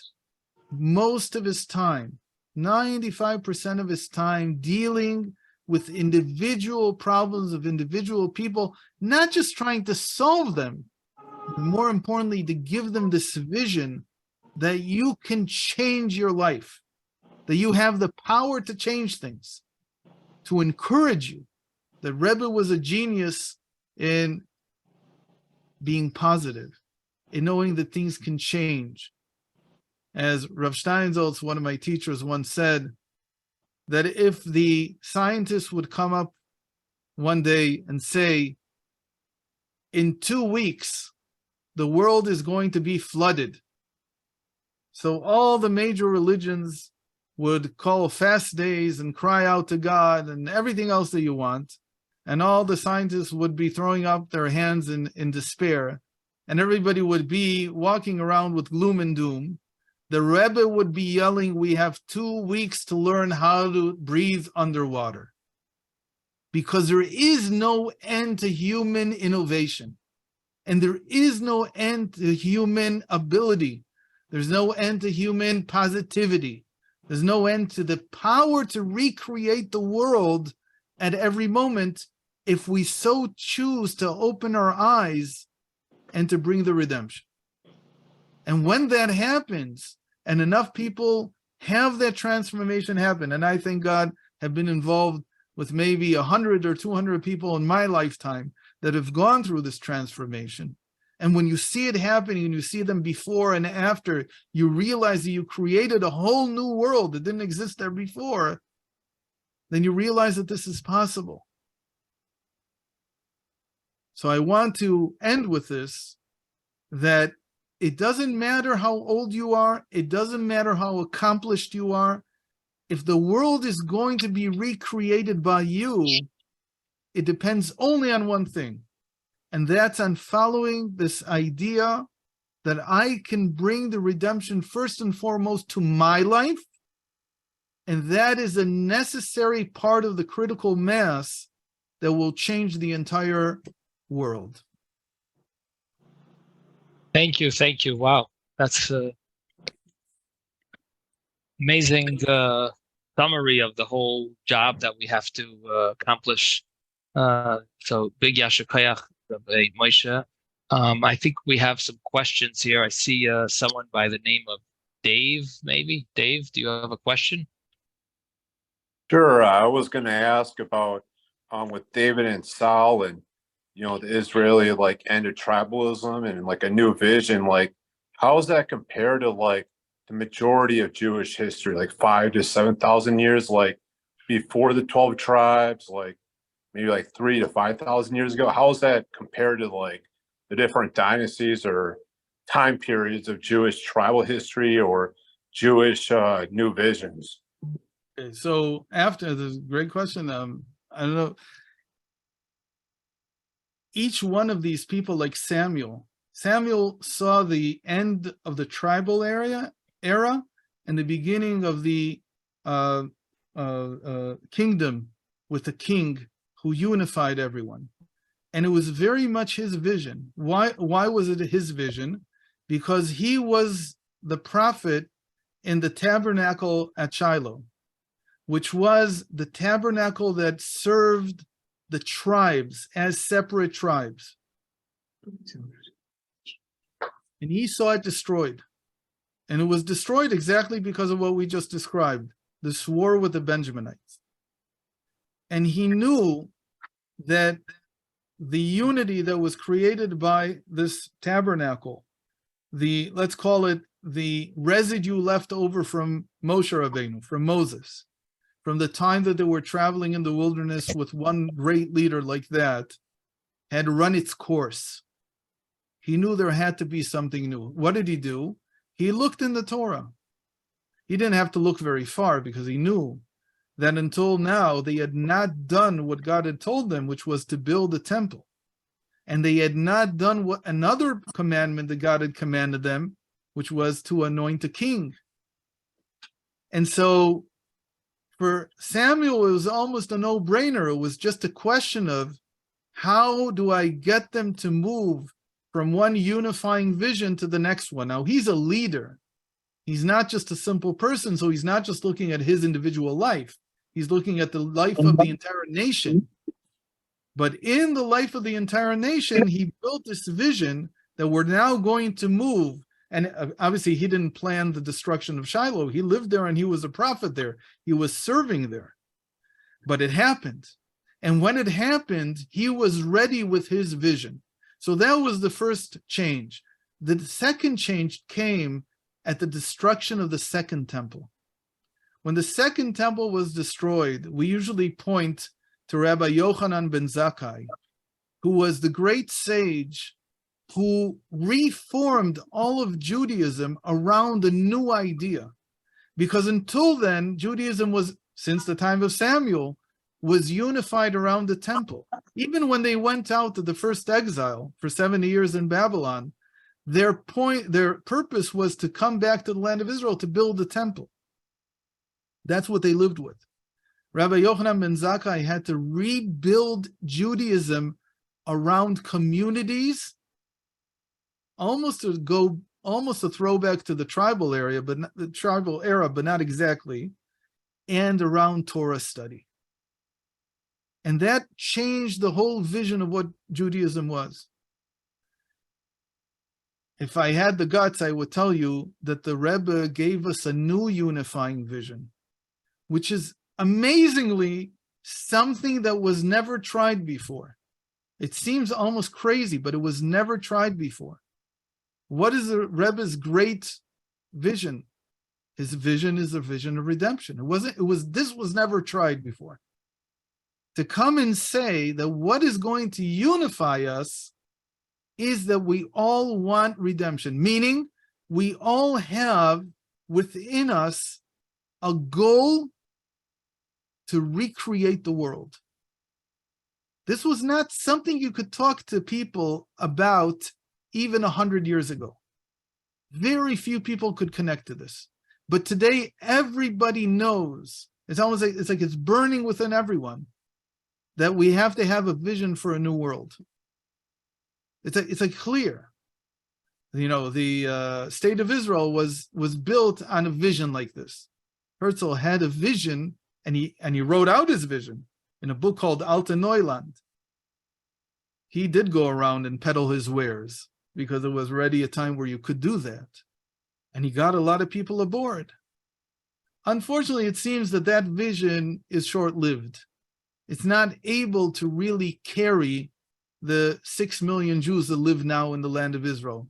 most of his time, 95% of his time, dealing with individual problems of individual people, not just trying to solve them, but more importantly, to give them this vision that you can change your life, that you have the power to change things, to encourage you. The Rebbe was a genius in being positive, in knowing that things can change. As Rav Steinsaltz, one of my teachers, once said, that if the scientists would come up one day and say, in 2 weeks, the world is going to be flooded. So all the major religions would call fast days and cry out to God and everything else that you want. And all the scientists would be throwing up their hands in despair. And everybody would be walking around with gloom and doom. The Rebbe would be yelling, we have 2 weeks to learn how to breathe underwater. Because there is no end to human innovation. And there is no end to human ability. There's no end to human positivity. There's no end to the power to recreate the world at every moment if we so choose to open our eyes and to bring the redemption. And when that happens, and enough people have that transformation happen, and I thank God have been involved with maybe 100 or 200 people in my lifetime that have gone through this transformation. And when you see it happening and you see them before and after, you realize that you created a whole new world that didn't exist there before, then you realize that this is possible. So I want to end with this, that it doesn't matter how old you are, it doesn't matter how accomplished you are. If the world is going to be recreated by you, it depends only on one thing, and that's on following this idea that I can bring the redemption first and foremost to my life, and that is a necessary part of the critical mass that will change the entire world. Thank you. Wow, that's amazing summary of the whole job that we have to accomplish. So big Yasher Koyach, Rabbi Moshe. I think we have some questions here. I see someone by the name of Dave, maybe. Dave, do you have a question? Sure. I was going to ask about with David and Saul and, the Israeli end of tribalism and a new vision, how does that compare to the majority of Jewish history, 5,000 to 7,000 years, before the 12 tribes, maybe 3,000 to 5,000 years ago? How is that compared to the different dynasties or time periods of Jewish tribal history or Jewish new visions? Okay, so after this great question, I don't know. Each one of these people, like Samuel saw the end of the tribal era and the beginning of the kingdom with the king who unified everyone. And it was very much his vision. Why was it his vision? Because he was the prophet in the tabernacle at Shiloh, which was the tabernacle that served the tribes as separate tribes. And he saw it destroyed. And it was destroyed exactly because of what we just described, this war with the Benjaminites. And he knew that the unity that was created by this tabernacle, let's call it the residue left over from Moshe Rabbeinu, from Moses, from the time that they were traveling in the wilderness with one great leader like that, had run its course. He knew there had to be something new. What did he do? He looked in the Torah. He didn't have to look very far because he knew that until now they had not done what God had told them, which was to build a temple. And they had not done what another commandment that God had commanded them, which was to anoint a king. And so for Samuel, it was almost a no-brainer. It was just a question of, how do I get them to move from one unifying vision to the next one? Now, he's a leader. He's not just a simple person, so he's not just looking at his individual life. He's looking at the life of the entire nation. But in the life of the entire nation, he built this vision that we're now going to move. And obviously, he didn't plan the destruction of Shiloh. He lived there and he was a prophet there. He was serving there. But it happened. And when it happened, he was ready with his vision. So that was the first change. The second change came at the destruction of the second temple. When the second temple was destroyed, we usually point to Rabbi Yochanan ben Zakkai, who was the great sage who reformed all of Judaism around a new idea. Because until then, Judaism was, since the time of Samuel, was unified around the temple. Even when they went out to the first exile for 70 years in Babylon, their purpose was to come back to the land of Israel to build the temple. That's what they lived with. Rabbi Yochanan ben Zakkai had to rebuild Judaism around communities, almost a throwback to the tribal era, but not exactly, and around Torah study. And that changed the whole vision of what Judaism was. If I had the guts, I would tell you that the Rebbe gave us a new unifying vision, which is amazingly something that was never tried before. It seems almost crazy, but it was never tried before. What is the Rebbe's great vision? His vision is a vision of redemption. This was never tried before. To come and say that what is going to unify us is that we all want redemption, meaning we all have within us a goal to recreate the world. This was not something you could talk to people about even 100 years ago. Very few people could connect to this. But today, everybody knows, it's almost like it's burning within everyone, that we have to have a vision for a new world. It's like clear. You know, the state of Israel was built on a vision like this. Herzl had a vision, and he wrote out his vision in a book called Alte Neuland. He did go around and peddle his wares because it was already a time where you could do that. And he got a lot of people aboard. Unfortunately, it seems that that vision is short-lived. It's not able to really carry the 6 million Jews that live now in the land of Israel.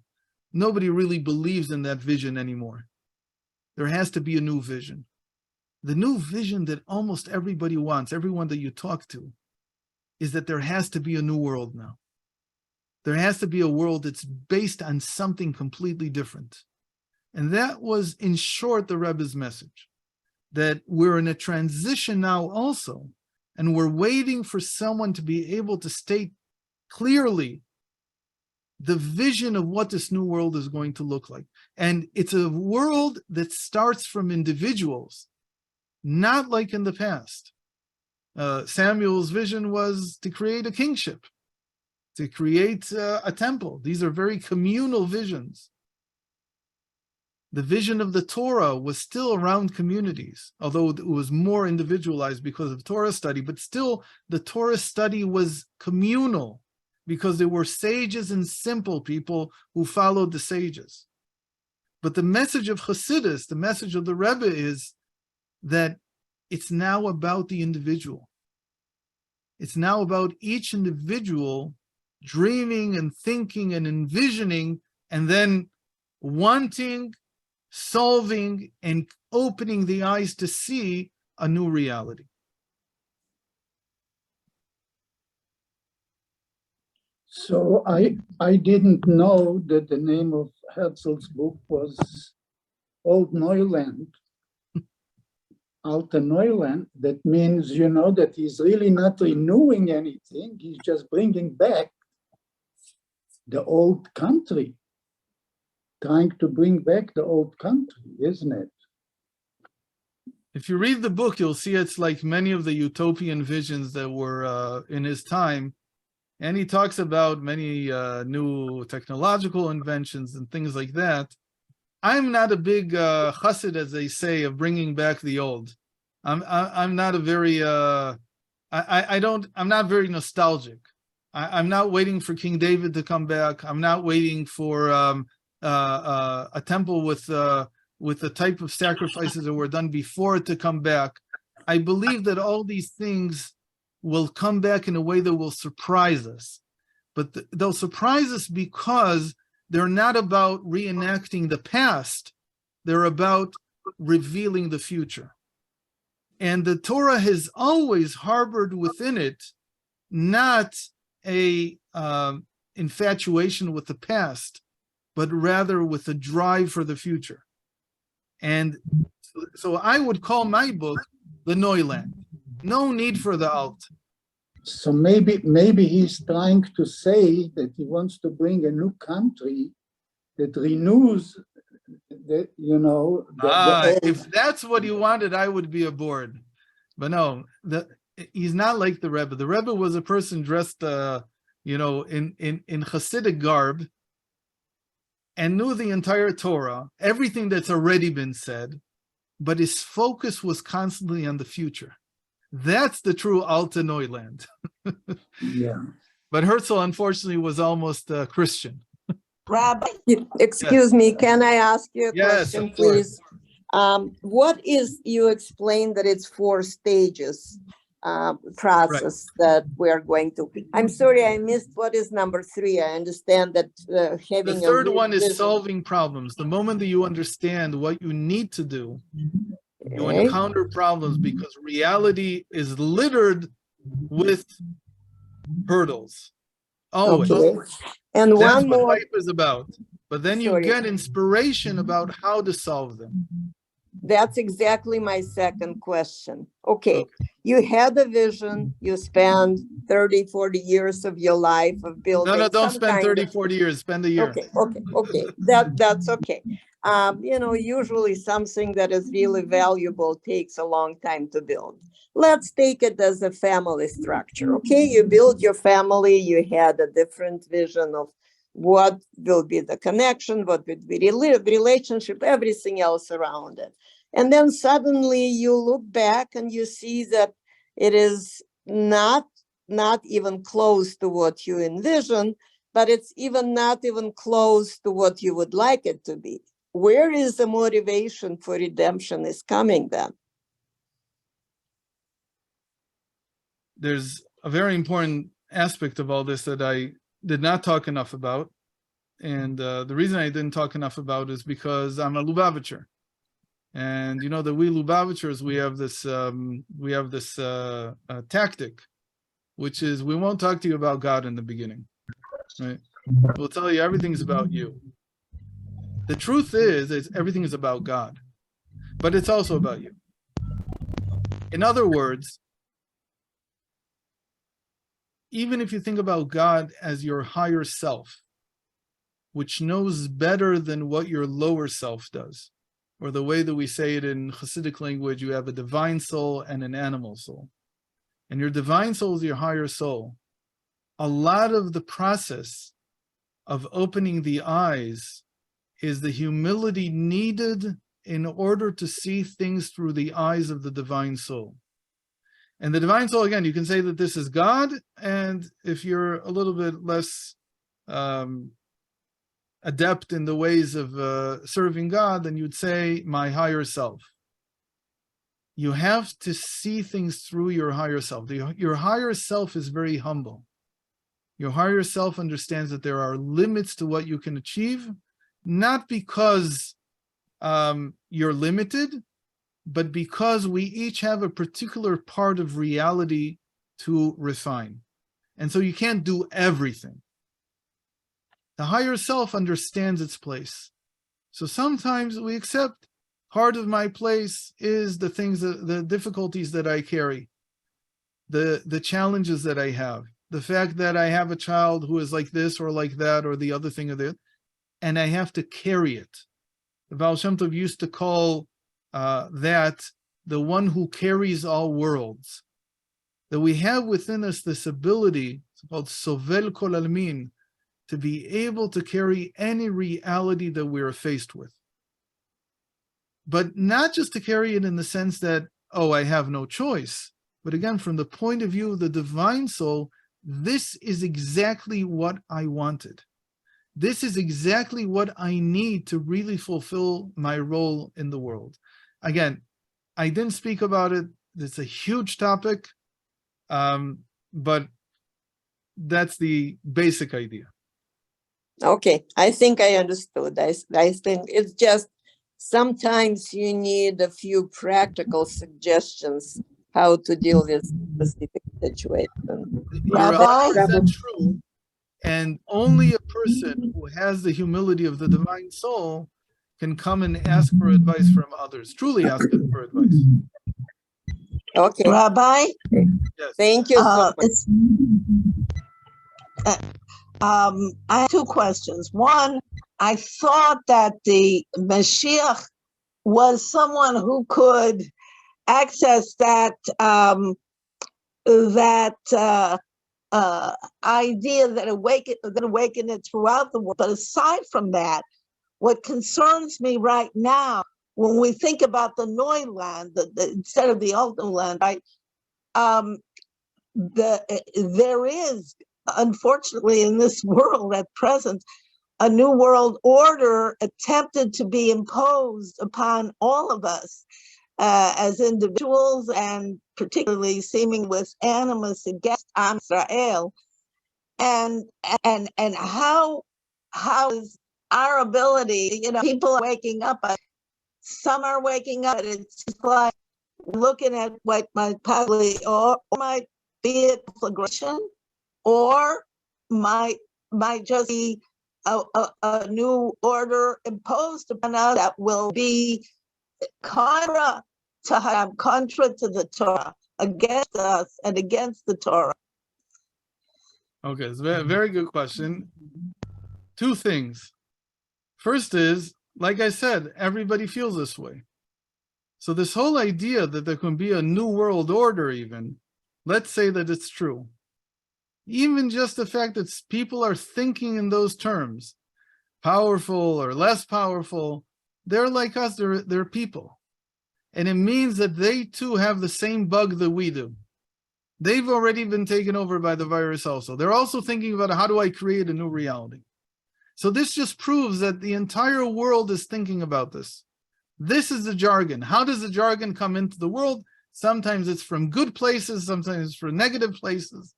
Nobody really believes in that vision anymore. There has to be a new vision. The new vision that almost everybody wants, everyone that you talk to, is that there has to be a new world now. There has to be a world that's based on something completely different. And that was, in short, the Rebbe's message, that we're in a transition now also, and we're waiting for someone to be able to state clearly the vision of what this new world is going to look like. And it's a world that starts from individuals, not like in the past. Samuel's vision was to create a kingship, to create a temple. These are very communal visions. The vision of the Torah was still around communities, although it was more individualized because of Torah study, but still the Torah study was communal because there were sages and simple people who followed the sages. But the message of Hasidus, the message of the Rebbe, is that it's now about the individual. It's now about each individual dreaming and thinking and envisioning and then wanting, solving, and opening the eyes to see a new reality. So I didn't know that the name of Herzl's book was Old Neuland. Alter Neuland, that means, that he's really not renewing anything. He's just bringing back the old country, trying to bring back the old country, isn't it? If you read the book, you'll see it's like many of the utopian visions that were in his time. And he talks about many new technological inventions and things like that. I'm not a big chassid, as they say, of bringing back the old. I'm not a very I'm not very nostalgic. I'm not waiting for King David to come back. I'm not waiting for a temple with the type of sacrifices that were done before it to come back. I believe that all these things will come back in a way that will surprise us. But they'll surprise us because they're not about reenacting the past. They're about revealing the future. And the Torah has always harbored within it not a infatuation with the past, but rather with a drive for the future. And so I would call my book the Neuland. No need for the Alt. So maybe he's trying to say that he wants to bring a new country that renews the if that's what he wanted, I would be aboard. But no, he's not like the Rebbe. The Rebbe was a person dressed, in Hasidic garb, and knew the entire Torah, everything that's already been said, but his focus was constantly on the future. That's the true Alta Neuland. Yeah. But Herzl, unfortunately, was almost Christian. Rabbi, excuse me, can I ask you a Yes, question, of course. please? You explained that it's 4 stages process that we're going to. I'm sorry, I missed what is number 3. I understand that having The third one is vision. solving problems. The moment that you understand what you need to do, you Okay. encounter problems because reality is littered with hurdles. Always. Okay. And That's one what more. life is about. But then you Sorry. get inspiration about how to solve them. That's exactly my second question. Okay. You had a vision, you spent 30, 40 years of your life of building. No, don't some spend kind 30, of- 40 years. Spend a year. Okay. That's okay. Usually something that is really valuable takes a long time to build. Let's take it as a family structure. Okay, you build your family, you had a different vision of what will be the connection, what would be the relationship, everything else around it. And then suddenly you look back and you see that it is not even close to what you envisioned, but it's not even close to what you would like it to be. Where is the motivation for redemption is coming then? There's a very important aspect of all this that I did not talk enough about. And the reason I didn't talk enough about is because I'm a Lubavitcher. And you know that we Lubavitchers, we have this tactic, which is we won't talk to you about God in the beginning, right? We'll tell you everything's about you. The truth is everything is about God, but it's also about you. In other words, even if you think about God as your higher self, which knows better than what your lower self does, or the way that we say it in Hasidic language, you have a divine soul and an animal soul. And your divine soul is your higher soul. A lot of the process of opening the eyes is the humility needed in order to see things through the eyes of the divine soul. And the divine soul, again, you can say that this is God, and if you're a little bit less adept in the ways of serving God, then you'd say my higher self. You have to see things through your higher self. Your higher self is very humble. Your higher self understands that there are limits to what you can achieve, not because you're limited, but because we each have a particular part of reality to refine. And so you can't do everything. The higher self understands its place. So sometimes we accept Part of my place is the things, the difficulties that I carry, the challenges that I have, the fact that I have a child who is like this or like that or the other thing or that, and I have to carry it. The Baal Shem Tov used to call that the one who carries all worlds. That we have within us this ability, it's called Sovel Kol Almin, to be able to carry any reality that we're faced with. But not just to carry it in the sense that, oh, I have no choice. But again, from the point of view of the divine soul, this is exactly what I wanted. This is exactly what I need to really fulfill my role in the world. Again, I didn't speak about it. It's a huge topic, but that's the basic idea. Okay, I think I understood. I think it's just sometimes you need a few practical suggestions how to deal with specific situation. You're 100% true. And only a person who has the humility of the divine soul can come and ask for advice from others, truly ask for advice. Okay, Rabbi, Yes. thank you so much. I have two questions. One, I thought that the Moshiach was someone who could access that idea that awaken it throughout the world. But aside from that, what concerns me right now, when we think about the Neuland, instead of the old land, right? There is, unfortunately, in this world at present, a new world order attempted to be imposed upon all of us as individuals, and particularly seeming with animus against Am Israel. And how is our ability, people are waking up, some are waking up, it's just like looking at what might possibly, or might be a conflagration, or might just be a new order imposed upon us that will be contra to the Torah, against us and against the Torah. Okay, it's a very, very good question. Two things. First is, like I said, everybody feels this way. So this whole idea that there can be a new world order even, let's say that it's true. Even just the fact that people are thinking in those terms, powerful or less powerful, they're like us, they're people. And it means that they too have the same bug that we do. They've already been taken over by the virus also. They're also thinking about how do I create a new reality? So this just proves that the entire world is thinking about this. This is the jargon. How does the jargon come into the world? Sometimes it's from good places, sometimes it's from negative places.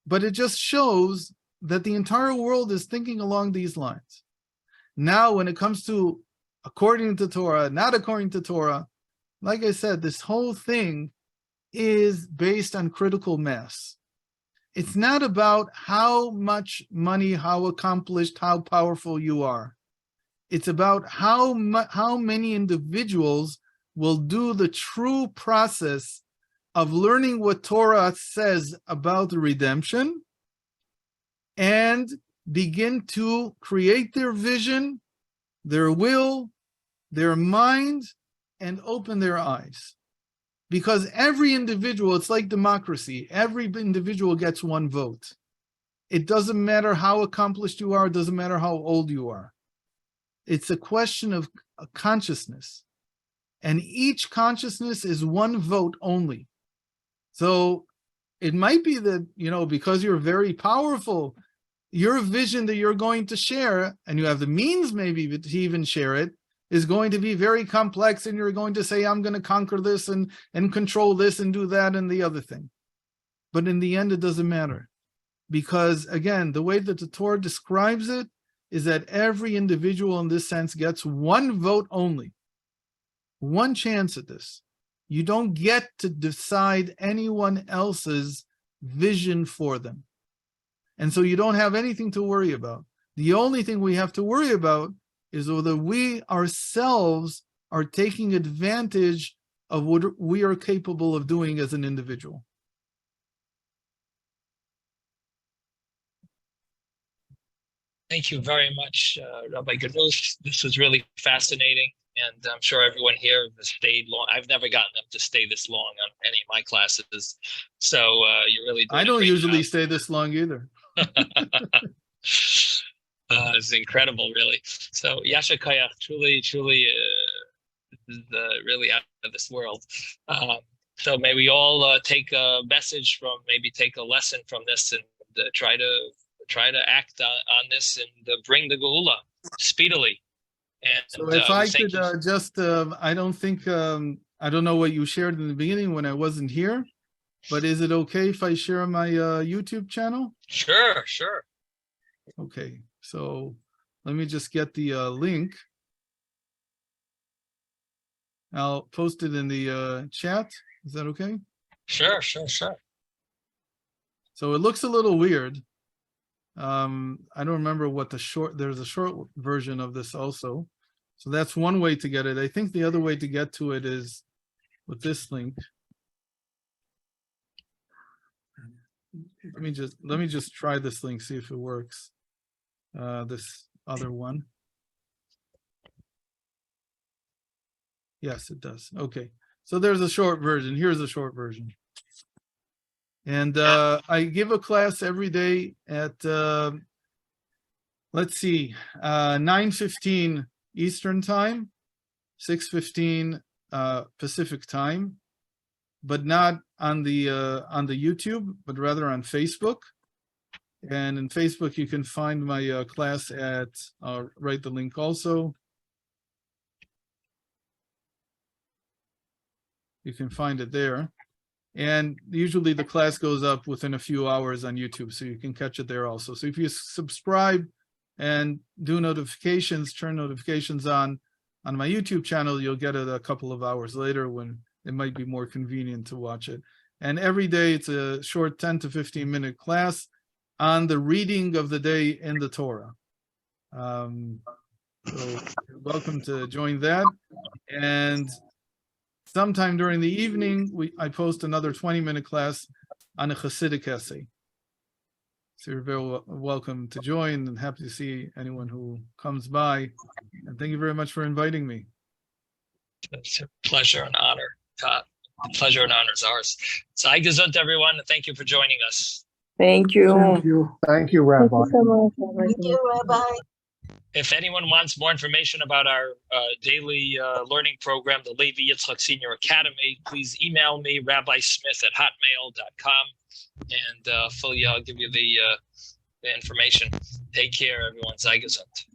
But it just shows that the entire world is thinking along these lines. Now, when it comes to according to Torah, not according to Torah, like I said, this whole thing is based on critical mass. It's not about how much money, how accomplished, how powerful you are. It's about how many individuals will do the true process of learning what Torah says about the redemption and begin to create their vision, their will, their mind, and open their eyes. Because every individual, it's like democracy, every individual gets one vote. It doesn't matter how accomplished you are, it doesn't matter how old you are. It's a question of a consciousness. And each consciousness is one vote only. So it might be that, because you're very powerful, your vision that you're going to share, and you have the means maybe to even share it, is going to be very complex, and you're going to say, I'm going to conquer this and control this and do that and the other thing. But in the end, it doesn't matter. Because again, the way that the Torah describes it is that every individual in this sense gets one vote only. One chance at this. You don't get to decide anyone else's vision for them. And so you don't have anything to worry about. The only thing we have to worry about is whether we ourselves are taking advantage of what we are capable of doing as an individual. Thank you very much, Rabbi Genuth. This was really fascinating, and I'm sure everyone here has stayed long. I've never gotten them to stay this long on any of my classes, so you're really doing I a don't great usually job. stay this long either. It's incredible, really. So Yasha Koyach, truly, this is really out of this world. So may we all take a message from, maybe take a lesson from this, and try to act on this and bring the Geula speedily. And So if I could you. just, I don't think, I don't know what you shared in the beginning when I wasn't here, but is it okay if I share my YouTube channel? Sure. Okay, so let me just get the link. I'll post it in the chat. Is that okay? Sure. So it looks a little weird. I don't remember what there's a short version of this also. So that's one way to get it. I think the other way to get to it is with this link. Let me just try this link, see if it works. This other one. Yes, it does. Okay. So there's a short version. Here's a short version. And I give a class every day at, let's see, 9:15 Eastern time, 6:15 Pacific time, but not on the YouTube, but rather on Facebook. And in Facebook, you can find my class at, I'll write the link also. You can find it there. And usually the class goes up within a few hours on YouTube, so you can catch it there also. So if you subscribe and do notifications, turn notifications on my YouTube channel, you'll get it a couple of hours later when it might be more convenient to watch it. And every day it's a short 10 to 15 minute class on the reading of the day in the Torah. So you're welcome to join that. And sometime during the evening, I post another 20-minute class on a Hasidic essay. So you're very welcome to join, and happy to see anyone who comes by. And thank you very much for inviting me. It's a pleasure and honor. The pleasure and honor is ours. So I gesund everyone, and thank you for joining us. Thank you. Thank you, Rabbi. Thank you, Rabbi. If anyone wants more information about our daily learning program, the Levi Yitzchok Senior Academy, please email me, rabbismith@hotmail.com, and I'll give you the information. Take care, everyone. Sei gesund.